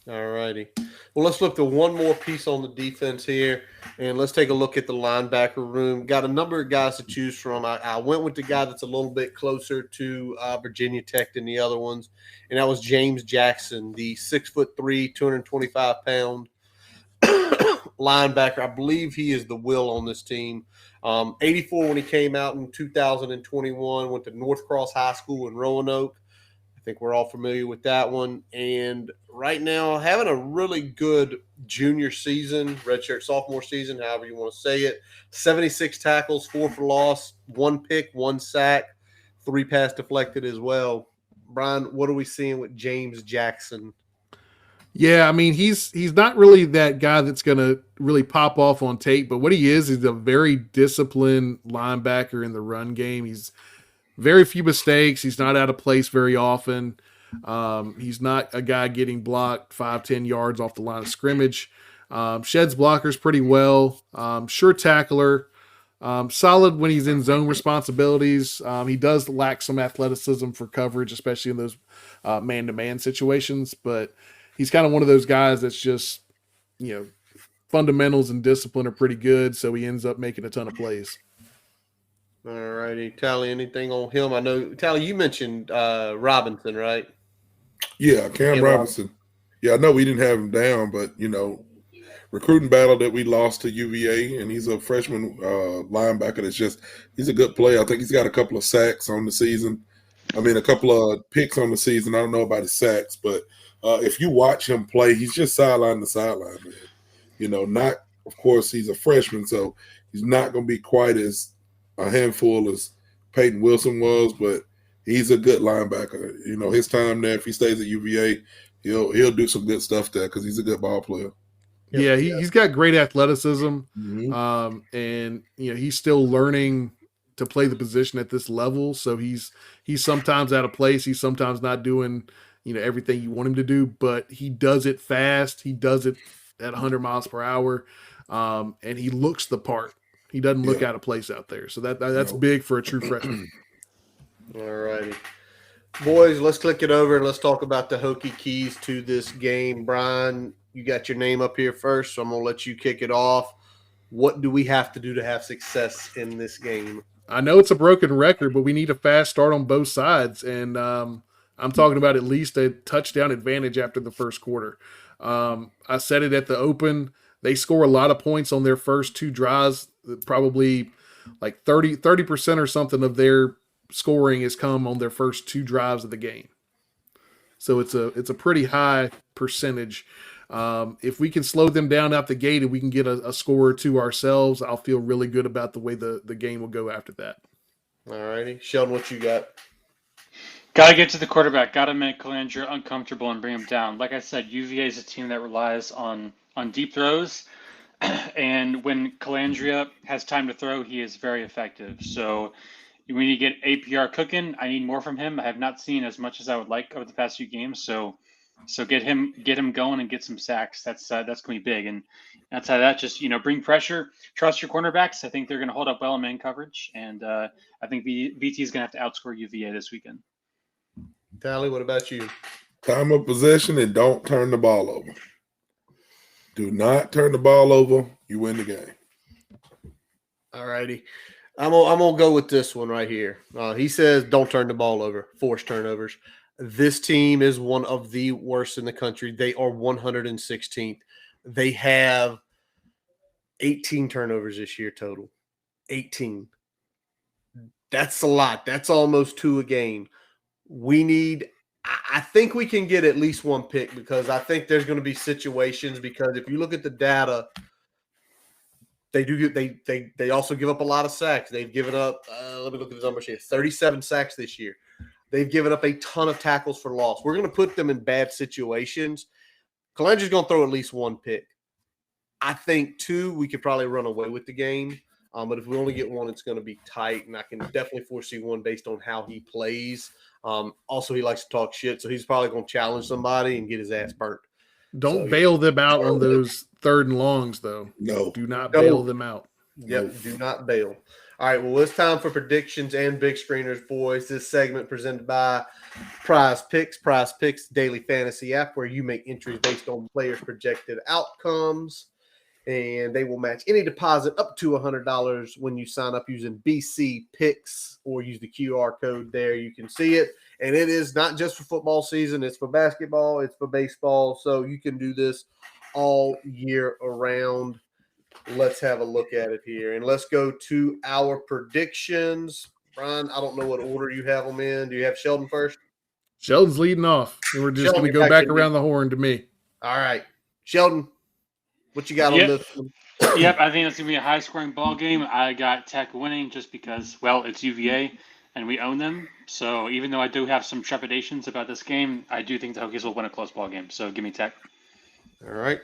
All righty. Well, let's look at one more piece on the defense here, and let's take a look at the linebacker room. Got a number of guys to choose from. I went with the guy that's a little bit closer to Virginia Tech than the other ones, and that was James Jackson, the 6'3", 225-pound linebacker. I believe he is the will on this team. 84 when he came out in 2021, went to North Cross High School in Roanoke. I think we're all familiar with that one. And right now, having a really good junior season, redshirt sophomore season, however you want to say it. 76 tackles, 4 for loss, 1 pick, 1 sack, 3 pass deflected as well. Brian, what are we seeing with James Jackson? Yeah, I mean, he's not really that guy that's going to really pop off on tape, but what he is a very disciplined linebacker in the run game. He's very few mistakes. He's not out of place very often. He's not a guy getting blocked 5-10 yards off the line of scrimmage. Sheds blockers pretty well. Sure tackler. Solid when he's in zone responsibilities. He does lack some athleticism for coverage, especially in those man-to-man situations. But he's kind of one of those guys that's just, fundamentals and discipline are pretty good, so he ends up making a ton of plays. All righty. Tally, anything on him? I know, Tally, you mentioned Robinson, right? Yeah, Cam Robinson. Yeah, I know we didn't have him down, but, recruiting battle that we lost to UVA, and he's a freshman linebacker he's a good player. I think he's got a couple of sacks on the season. A couple of picks on the season. I don't know about his sacks, but if you watch him play, he's just sideline to sideline, man. Of course, he's a freshman, so he's not going to be quite as a handful as Peyton Wilson was, but he's a good linebacker. His time there, if he stays at UVA, he'll do some good stuff there because he's a good ball player. Yeah, he's got great athleticism, and he's still learning to play the position at this level. So he's sometimes out of place. He's sometimes not doing everything you want him to do, but he does it fast. He does it at 100 miles per hour, and he looks the part. He doesn't look out of place out there. So that's big for a true freshman. All righty. Boys, let's click it over and let's talk about the Hokie keys to this game. Brian, you got your name up here first, so I'm going to let you kick it off. What do we have to do to have success in this game? I know it's a broken record, but we need a fast start on both sides. And I'm talking about at least a touchdown advantage after the first quarter. I said it at the open. They score a lot of points on their first 2 drives. Probably like 30% or something of their scoring has come on their first 2 drives of the game. So it's a pretty high percentage. If we can slow them down out the gate and we can get a score or 2 ourselves, I'll feel really good about the way the game will go after that. All righty. Sheldon, what you got? Got to get to the quarterback. Got to make Calandra uncomfortable and bring him down. Like I said, UVA is a team that relies on deep throws. And when Calandria has time to throw, he is very effective. So we need to get APR cooking. I need more from him. I have not seen as much as I would like over the past few games. So So get him going and get some sacks. That's going to be big. And outside of that, just bring pressure. Trust your cornerbacks. I think they're going to hold up well in man coverage, and I think VT is going to have to outscore UVA this weekend. Tally, what about you? Time of possession and don't turn the ball over. Do not turn the ball over. You win the game. All righty. I'm gonna go with this one right here. He says don't turn the ball over, force turnovers. This team is one of the worst in the country. They are 116th. They have 18 turnovers this year total. 18. That's a lot. That's almost 2 a game. I think we can get at least 1 pick because I think there's going to be situations because if you look at the data, they also give up a lot of sacks. They've given up, let me look at the numbers here, 37 sacks this year. They've given up a ton of tackles for loss. We're going to put them in bad situations. Calandri's going to throw at least 1 pick. I think 2, we could probably run away with the game. But if we only get 1, it's going to be tight, and I can definitely foresee 1 based on how he plays. Also, he likes to talk shit, so he's probably going to challenge somebody and get his ass burnt. Don't bail them out on those 3rd and longs, though. No. Do not bail them out. Yep, do not bail. All right, well, it's time for predictions and big screeners, boys. This segment presented by Prize Picks. Prize Picks, daily fantasy app where you make entries based on players' projected outcomes. And they will match any deposit up to $100 when you sign up using BC Picks or use the QR code there. You can see it. And it is not just for football season. It's for basketball. It's for baseball. So you can do this all year around. Let's have a look at it here. And let's go to our predictions. Brian, I don't know what order you have them in. Do you have Sheldon first? Sheldon's leading off. And we're just going to go back around the horn to me. All right. Sheldon. What you got on this one? Yep, I think it's going to be a high-scoring ball game. I got Tech winning just because, well, it's UVA, and we own them. So even though I do have some trepidations about this game, I do think the Hokies will win a close ball game. So give me Tech. All right.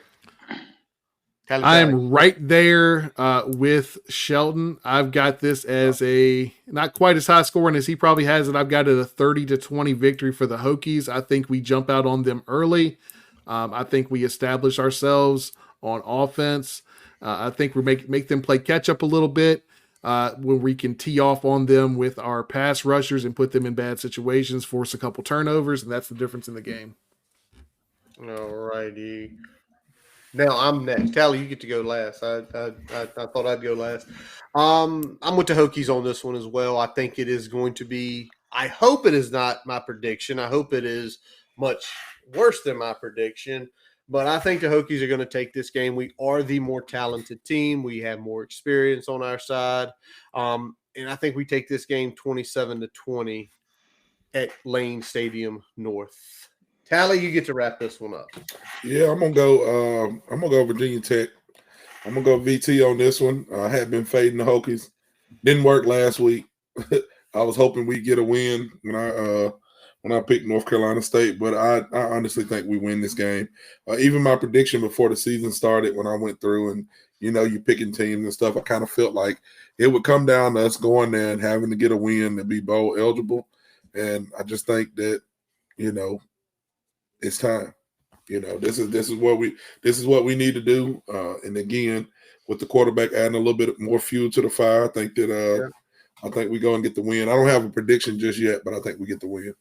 I am right there with Sheldon. I've got this as a not quite as high scoring as he probably has it. I've got it a 30-20 victory for the Hokies. I think we jump out on them early. I think we establish ourselves on offense. I think we make them play catch up a little bit when we can tee off on them with our pass rushers and put them in bad situations, force a couple turnovers, and that's the difference in the game. All righty. Now I'm next. Tally, you get to go last. I thought I'd go last. I'm with the Hokies on this one as well. I think it is going to be – I hope it is not my prediction. I hope it is much worse than my prediction. But I think the Hokies are going to take this game. We are the more talented team. We have more experience on our side. And I think we take this game 27-20 at Lane Stadium North. Tally, you get to wrap this one up. Yeah, I'm gonna go Virginia Tech. I'm gonna go VT on this one. I had been fading the Hokies. Didn't work last week. I was hoping we'd get a win when I picked North Carolina State, but I honestly think we win this game. Even my prediction before the season started, when I went through and you picking teams and stuff, I kind of felt like it would come down to us going there and having to get a win to be bowl eligible. And I just think that it's time. This is what we need to do. And again, with the quarterback adding a little bit more fuel to the fire, I think that I think we go and get the win. I don't have a prediction just yet, but I think we get the win.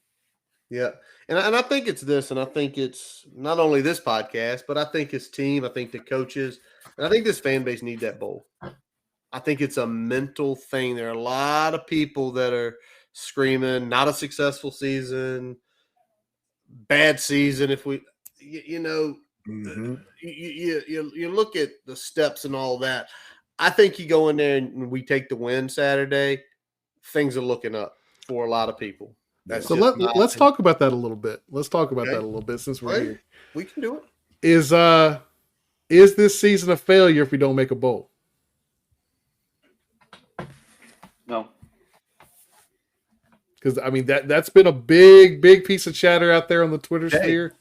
Yeah. And I think it's this, and I think it's not only this podcast, but I think his team, I think the coaches, and I think this fan base need that bowl. I think it's a mental thing. There are a lot of people that are screaming, not a successful season, bad season. If we, you look at the steps and all that. I think you go in there and we take the win Saturday, things are looking up for a lot of people. So let's talk about that a little bit. Let's talk about that a little bit since we're here. We can do it. Is this season a failure if we don't make a bowl? No. Because I mean that's been a big piece of chatter out there on the Twitter sphere.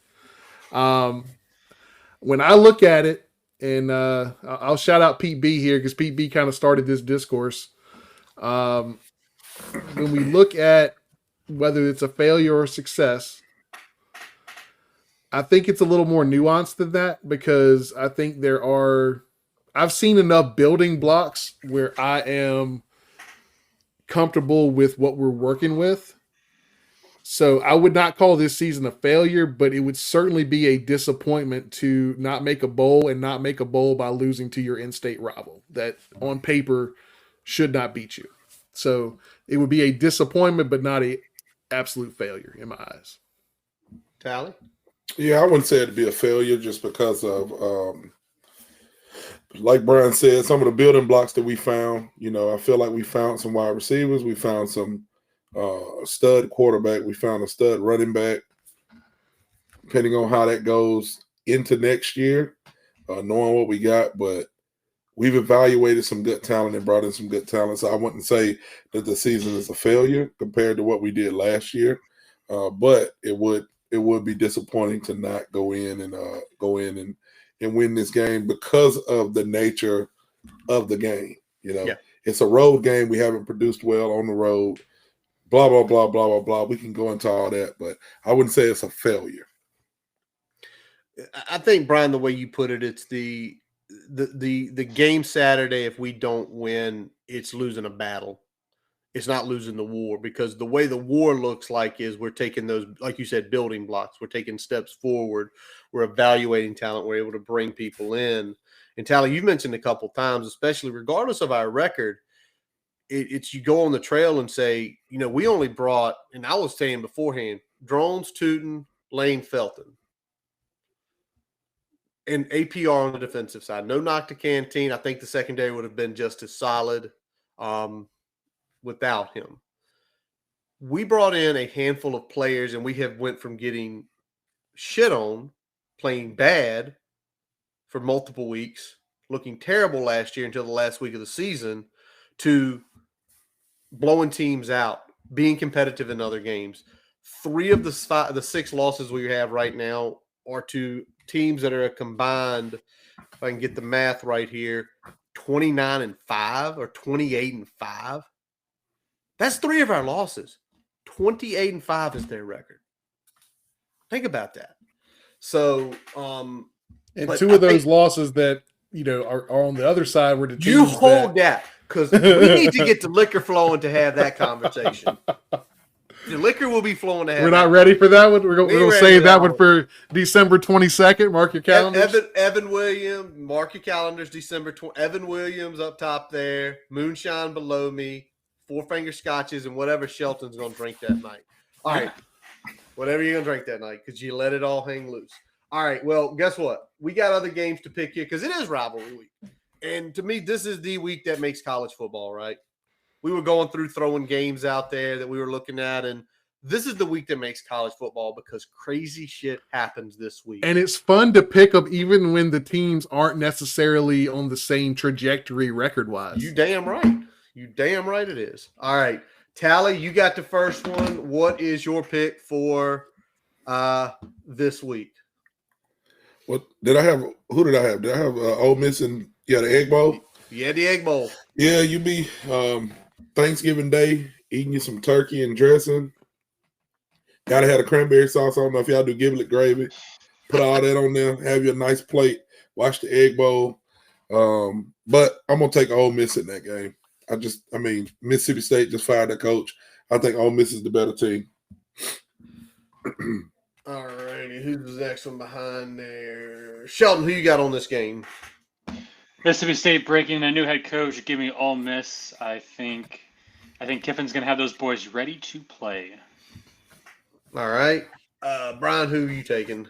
When I look at it, and I'll shout out Pete B here because Pete B kind of started this discourse. When we look at whether it's a failure or success, I think it's a little more nuanced than that because I think I've seen enough building blocks where I am comfortable with what we're working with. So I would not call this season a failure, but it would certainly be a disappointment to not make a bowl and not make a bowl by losing to your in-state rival that on paper should not beat you. So it would be a disappointment, but not a absolute failure in my eyes. Tally? Yeah, I wouldn't say it'd be a failure just because of, like Brian said, some of the building blocks that we found. I feel like we found some wide receivers. We found some stud quarterback. We found a stud running back. Depending on how that goes into next year, knowing what we got, but we've evaluated some good talent and brought in some good talent. So I wouldn't say that the season is a failure compared to what we did last year, but it would be disappointing to not go in and win this game because of the nature of the game. It's a road game. We haven't produced well on the road. Blah blah blah blah blah blah. We can go into all that, but I wouldn't say it's a failure. I think, Brian, the way you put it, it's the game Saturday. If we don't win, it's losing a battle. It's not losing the war, because the way the war looks like is we're taking those, like you said, building blocks. We're taking steps forward. We're evaluating talent. We're able to bring people in. And Tally, you've mentioned a couple times, especially regardless of our record, it's you go on the trail and say, we only brought, and I was saying beforehand, Drones, Tootin, Lane, Felton, and APR on the defensive side. No knock to Canteen. I think the secondary would have been just as solid without him. We brought in a handful of players, and we have went from getting shit on, playing bad for multiple weeks, looking terrible last year until the last week of the season, to blowing teams out, being competitive in other games. 3 of the 6 losses we have right now are to teams that are a combined, if I can get the math right here, 29-5 or 28-5. That's 3 of our losses. 28-5 is their record. Think about that. So, and 2 of those losses that are on the other side were the teams you hold that because we need to get the liquor flowing to have that conversation. The liquor will be flowing to have. We're not ready for that one. We're going to save that one for December 22nd. Mark your calendars. Evan Williams, mark your calendars. December 20. Evan Williams up top there. Moonshine below me. 4-finger scotches and whatever Shelton's going to drink that night. All right, whatever you're going to drink that night, because you let it all hang loose. All right. Well, guess what? We got other games to pick here because it is rivalry week, and to me, this is the week that makes college football. Right? We were going through throwing games out there that we were looking at, and this is the week that makes college football because crazy shit happens this week. And it's fun to pick up even when the teams aren't necessarily on the same trajectory record-wise. You damn right. You damn right it is. All right. Tally, you got the first one. What is your pick for this week? What did I have? Who did I have? Did I have Ole Miss and the Egg Bowl? Yeah, the Egg Bowl. Yeah, you be Thanksgiving Day eating you some turkey and dressing. Gotta have the cranberry sauce. I don't know if y'all do giblet gravy. Put all that on there. Have your nice plate. Watch the Egg Bowl. But I'm gonna take Ole Miss in that game. Mississippi State just fired their coach. I think Ole Miss is the better team. All righty. Who's the next one behind there? Shelton, who you got on this game? Mississippi State breaking a new head coach. Give me Ole Miss. I think Kiffin's going to have those boys ready to play. All right. Brian, who are you taking?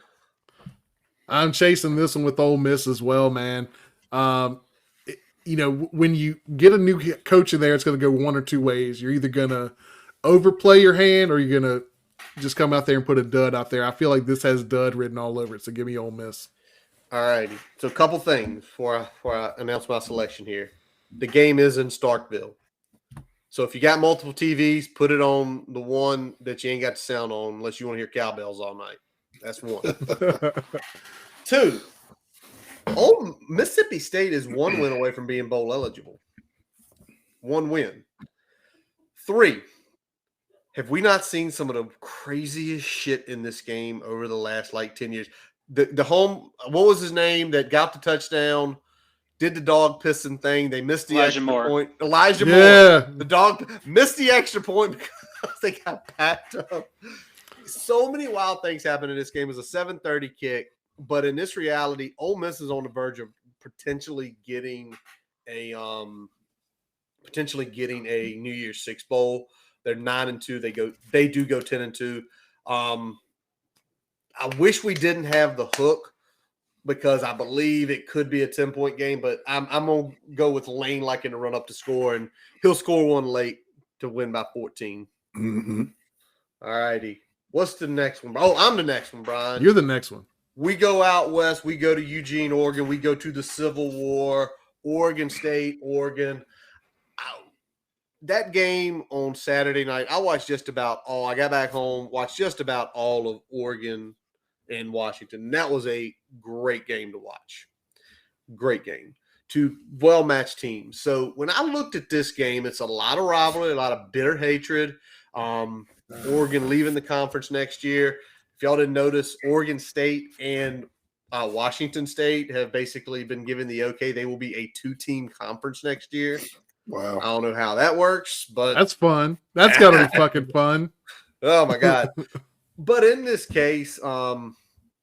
I'm chasing this one with Ole Miss as well, man. When you get a new coach in there, it's going to go one or two ways. You're either going to overplay your hand or you're going to just come out there and put a dud out there. I feel like this has dud written all over it, so give me Ole Miss. All righty. So a couple things before I announce my selection here. The game is in Starkville. So if you got multiple TVs, put it on the one that you ain't got the sound on unless you want to hear cowbells all night. That's one. 2, Mississippi State is 1 win away from being bowl eligible. 1 win. 3, Have we not seen some of the craziest shit in this game over the last 10 years? The home, what was his name that got the touchdown? Did the dog pissing thing? They missed the Elijah extra Moore. point. Elijah Yeah. Moore. The dog missed the extra point because they got packed up. So many wild things happened in this game. It was a 7:30 kick, but in this reality, Ole Miss is on the verge of potentially getting a New Year's Six bowl. They're 9-2. They do go 10-2. I wish we didn't have the hook because I believe it could be a 10-point game, but I'm going to go with Lane in the run up to score, and he'll score one late to win by 14. Mm-hmm. All righty. What's the next one? Oh, I'm the next one, Brian. You're the next one. We go out west. We go to Eugene, Oregon. We go to the Civil War, Oregon State, Oregon. That game on Saturday night, I watched just about all. I got back home, watched just about all of Oregon and Washington. That was a great game to watch. Great game. Two well-matched teams. So when I looked at this game, it's a lot of rivalry, a lot of bitter hatred. Oregon leaving the conference next year. If y'all didn't notice, Oregon State and Washington State have basically been given the okay. They will be a 2-team conference next year. Wow. I don't know how that works, but that's fun. That's got to be fucking fun. Oh my God. But in this case, Oregon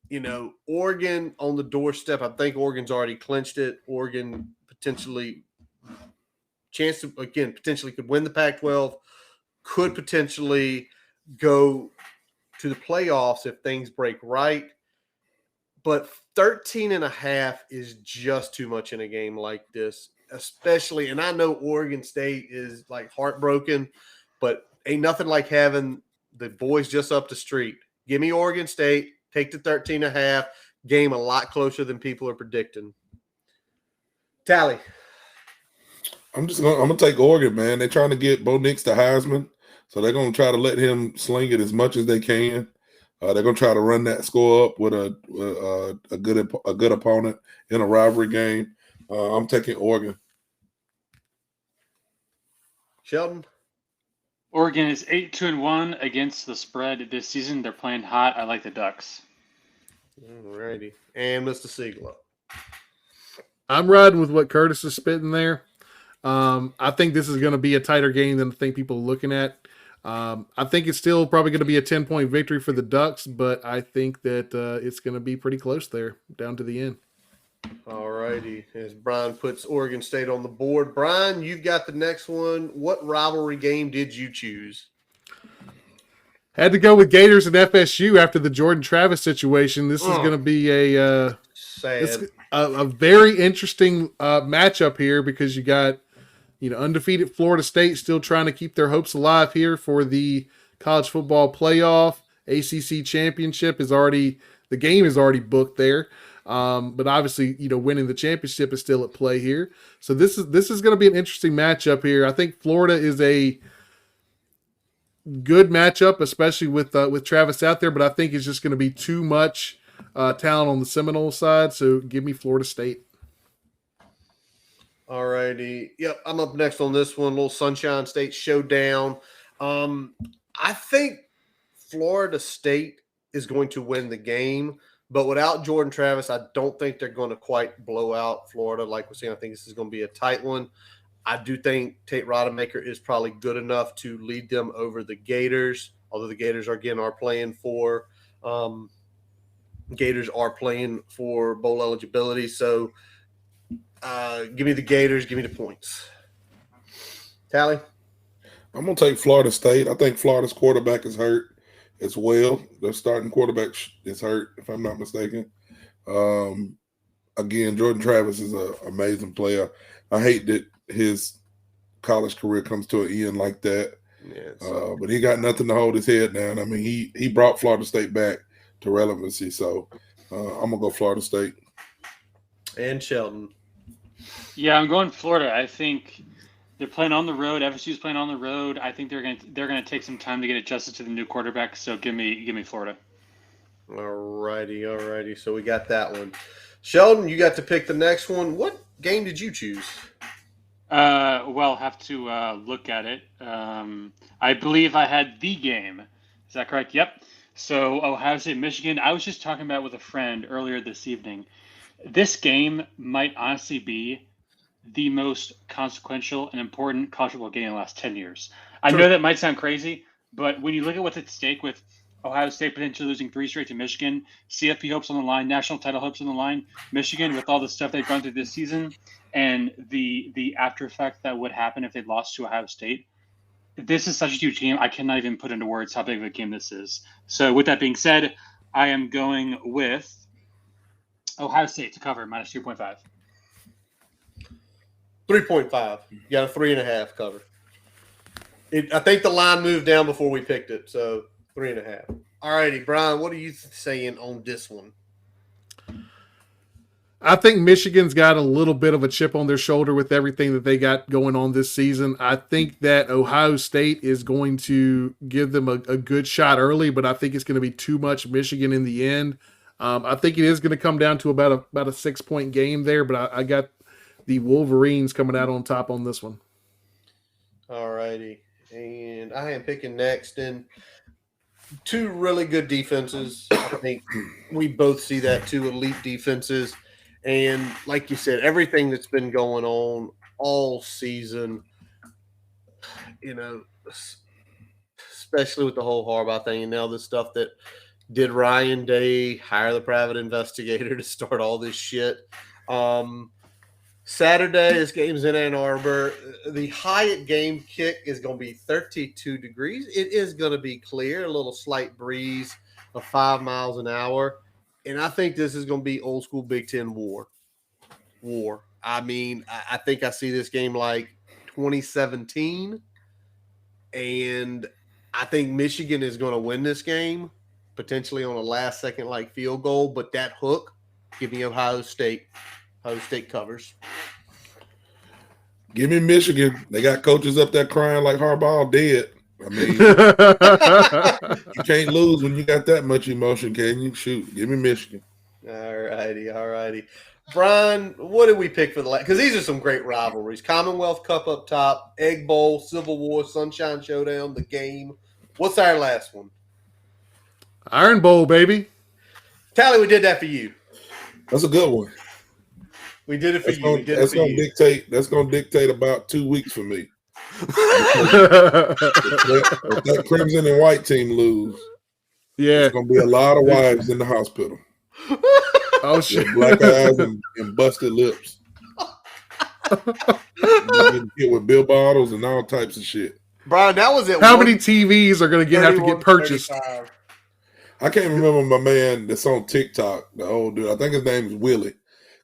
on the doorstep. I think Oregon's already clinched it. Oregon potentially could win the Pac-12, could potentially go to the playoffs if things break right. But 13.5 is just too much in a game like this, especially. And I know Oregon State is heartbroken, but ain't nothing like having the boys just up the street. Give me Oregon State, take the 13.5, game a lot closer than people are predicting. Tally. I'm gonna take Oregon, man. They're trying to get Bo Nix to Heisman, so they're gonna try to let him sling it as much as they can. They're gonna try to run that score up with a good opponent in a rivalry game. I'm taking Oregon. Sheldon. Oregon is 8-1 against the spread this season. They're playing hot. I like the Ducks. All righty. And Mr. Siegler. I'm riding with what Curtis is spitting there. I think this is going to be a tighter game than I think people are looking at. I think it's still probably going to be a 10-point victory for the Ducks, but I think that it's going to be pretty close there down to the end. All righty. As Brian puts Oregon State on the board. Brian, you've got the next one. What rivalry game did you choose? Had to go with Gators and FSU after the Jordan Travis situation. This is going to be a very interesting matchup here because you got undefeated Florida State still trying to keep their hopes alive here for the college football playoff. ACC championship the game is already booked there. But obviously, winning the championship is still at play here. So this is going to be an interesting matchup here. I think Florida is a good matchup, especially with Travis out there. But I think it's just going to be too much talent on the Seminole side. So give me Florida State. All righty. Yep, I'm up next on this one. Little Sunshine State showdown. I think Florida State is going to win the game. But without Jordan Travis, I don't think they're going to quite blow out Florida like we're seeing. I think this is going to be a tight one. I do think Tate Rodemaker is probably good enough to lead them over the Gators, although the Gators are playing for bowl eligibility. So give me the Gators, give me the points. Tally? I'm going to take Florida State. I think Florida's quarterback is hurt as well. Their starting quarterback is hurt, if I'm not mistaken. Again, Jordan Travis is an amazing player. I hate that his college career comes to an end like that. Yeah, but he got nothing to hold his head down. I mean, he brought Florida State back to relevancy. So I'm going to go Florida State. And Sheldon. Yeah, I'm going Florida. I think they're playing on the road. FSU's playing on the road. I think they're going to take some time to get adjusted to the new quarterback. So give me Florida. All righty. So we got that one. Sheldon, you got to pick the next one. What game did you choose? Well, have to look at it. I believe I had the game. Is that correct? Yep. So Ohio State, Michigan. I was just talking about it with a friend earlier this evening. This game might honestly be the most consequential and important college football game in the last 10 years. I know that might sound crazy, but when you look at what's at stake with Ohio State potentially losing 3 straight to Michigan, CFP hopes on the line, national title hopes on the line, Michigan with all the stuff they've gone through this season, and the after effect that would happen if they lost to Ohio State. This is such a huge game. I cannot even put into words how big of a game this is. So with that being said, I am going with Ohio State to cover minus 2.5. 3.5. You got a 3.5 cover. I think the line moved down before we picked it, so 3.5. All righty, Brian, what are you saying on this one? I think Michigan's got a little bit of a chip on their shoulder with everything that they got going on this season. I think that Ohio State is going to give them a good shot early, but I think it's going to be too much Michigan in the end. I think it is going to come down to about a 6-point game there, but I got the Wolverines coming out on top on this one. All righty. And I am picking next. And 2 really good defenses. I think we both see that, 2 elite defenses. And like you said, everything that's been going on all season, especially with the whole Harbaugh thing and now the stuff that did Ryan Day hire the private investigator to start all this shit. Saturday, this game's in Ann Arbor. The Hyatt game kick is going to be 32 degrees. It is going to be clear, a little slight breeze of 5 miles an hour. And I think this is going to be old school Big Ten war. I mean, I think I see this game like 2017. And I think Michigan is going to win this game, potentially on a last second like field goal. But that hook, give me Ohio State. Ohio State covers. Give me Michigan. They got coaches up there crying like Harbaugh dead. I mean, you can't lose when you got that much emotion, can you? Shoot, give me Michigan. All righty. Brian, what did we pick for the last? Because these are some great rivalries. Commonwealth Cup up top, Egg Bowl, Civil War, Sunshine Showdown, the game. What's our last one? Iron Bowl, baby. Tally, we did that for you. That's a good one. We did it for you. That's going to dictate about 2 weeks for me. if that Crimson and White team lose, there's going to be a lot of wives in the hospital. Oh, shit. With black eyes and busted lips. Hit with bill bottles and all types of shit. Brian, that was it. How many TVs are going to have to get purchased? 35. I can't remember my man that's on TikTok, the old dude. I think his name is Willie.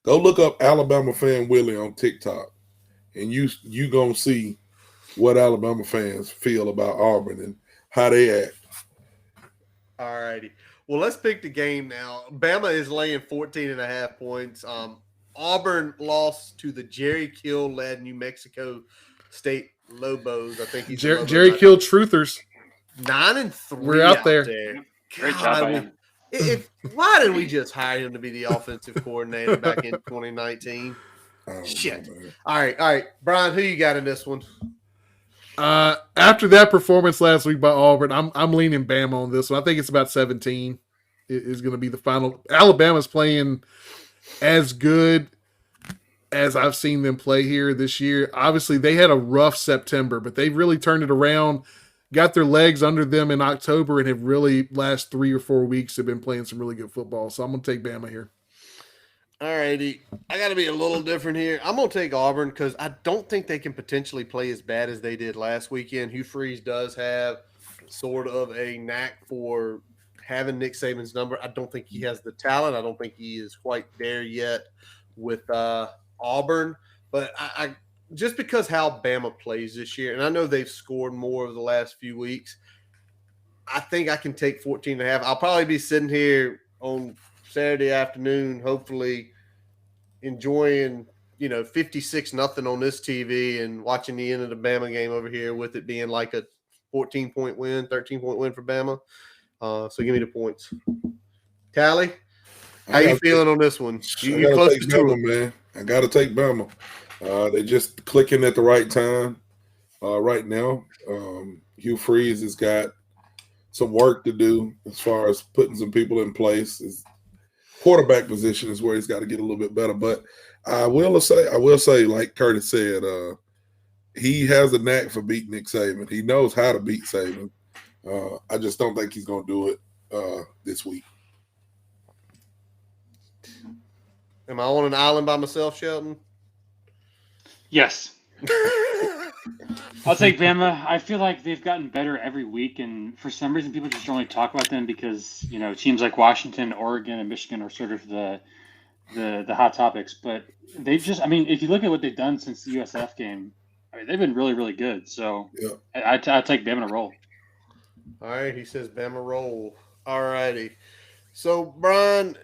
Go look up Alabama fan Willie on TikTok, and you gonna see what Alabama fans feel about Auburn and how they act. All righty. Well, let's pick the game now. Bama is laying 14.5 points. Auburn lost to the Jerry Kill-led New Mexico State Lobos. I think he's Jerry Kill truthers. 9-3. We're out there. Great job by him. Why didn't we just hire him to be the offensive coordinator back in 2019? Shit. All right. Brian, who you got in this one? After that performance last week by Auburn, I'm leaning Bama on this one. I think it's about 17 is going to be the final. Alabama's playing as good as I've seen them play here this year. Obviously, they had a rough September, but they really turned it around, got their legs under them in October, and have really last 3 or 4 weeks have been playing some really good football. So I'm going to take Bama here. All righty. I got to be a little different here. I'm going to take Auburn because I don't think they can potentially play as bad as they did last weekend. Hugh Freeze does have sort of a knack for having Nick Saban's number. I don't think he has the talent. I don't think he is quite there yet with Auburn. But I just because how Bama plays this year, and I know they've scored more over the last few weeks, I think I can take 14.5. I'll probably be sitting here on Saturday afternoon, hopefully enjoying, 56-0 on this TV and watching the end of the Bama game over here with it being like a 14-point win, 13-point win for Bama. So give me the points. Tally, how you feeling on this one? You close to Bama, man. I got to take Bama. They're just clicking at the right time right now. Hugh Freeze has got some work to do as far as putting some people in place. His quarterback position is where he's got to get a little bit better. But I will say, like Curtis said, he has a knack for beating Nick Saban. He knows how to beat Saban. I just don't think he's going to do it this week. Am I on an island by myself, Shelton? Yes. I'll take Bama. I feel like they've gotten better every week, and for some reason, people just don't really talk about them because teams like Washington, Oregon, and Michigan are sort of the hot topics. But they've just, if you look at what they've done since the USF game, they've been really, really good. So yeah. I take Bama to roll. All right, he says Bama roll. All righty. So Brian,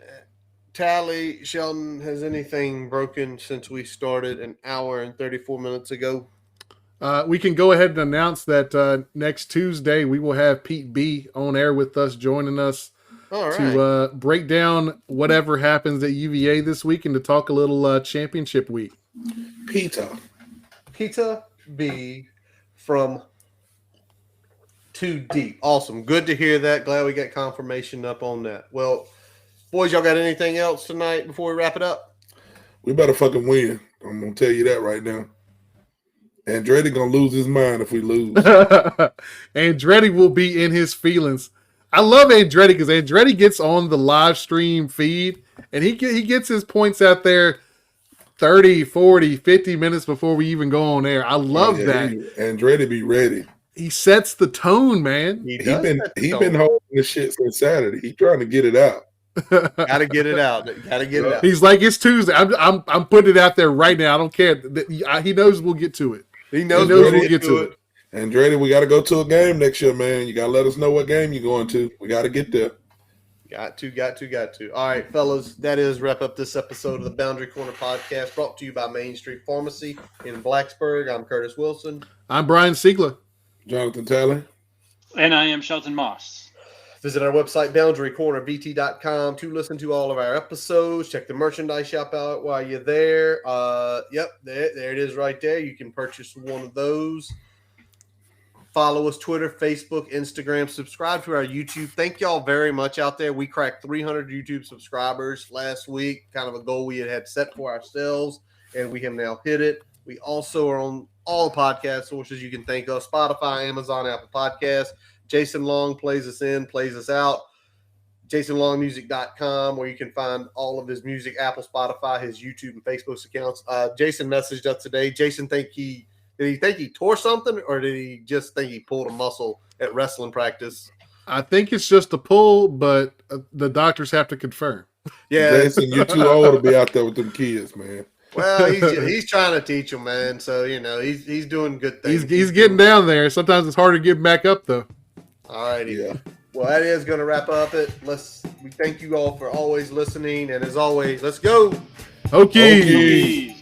Tally, Sheldon, has anything broken since we started an hour and 34 minutes ago? We can go ahead and announce that next Tuesday we will have Pete B on air with us, joining us to break down whatever happens at UVA this week and to talk a little championship week. Peter B from 2D. Awesome. Good to hear that. Glad we got confirmation up on that. Well, boys, y'all got anything else tonight before we wrap it up? We better fucking win. I'm going to tell you that right now. Andretti going to lose his mind if we lose. Andretti will be in his feelings. I love Andretti because Andretti gets on the live stream feed and he gets his points out there 30, 40, 50 minutes before we even go on air. I love that. Andretti be ready. He sets the tone, man. He been holding this shit since Saturday. He's trying to get it out. Gotta get it out. He's like, it's Tuesday. I'm putting it out there right now. I don't care. He knows we'll get to it. He knows we'll get to it. Andretti, we got to go to a game next year, man. You got to let us know what game you're going to. We got to get there. Got to. All right, fellas, that is wrap up this episode of the Boundary Corner podcast, brought to you by Main Street Pharmacy in Blacksburg. I'm Curtis Wilson. I'm Brian Siegler. Jonathan Talley. And I am Shelton Moss. Visit our website, boundarycornerbt.com, to listen to all of our episodes. Check the merchandise shop out while you're there. Yep, there it is right there. You can purchase one of those. Follow us, Twitter, Facebook, Instagram. Subscribe to our YouTube. Thank y'all very much out there. We cracked 300 YouTube subscribers last week, kind of a goal we had set for ourselves, and we have now hit it. We also are on all podcast sources you can think of: Spotify, Amazon, Apple Podcasts. Jason Long plays us in, plays us out. JasonLongMusic.com, where you can find all of his music, Apple, Spotify, his YouTube and Facebook accounts. Jason messaged us today. Jason, did he think he tore something, or did he just think he pulled a muscle at wrestling practice? I think it's just a pull, but the doctors have to confirm. Yeah, Jason, you're too old to be out there with them kids, man. Well, he's trying to teach them, man. So he's doing good things. He's getting down there. Sometimes it's hard to get back up, though. All righty. Yeah. Well, that is going to wrap up it. We thank you all for always listening, and as always, let's go Hokies.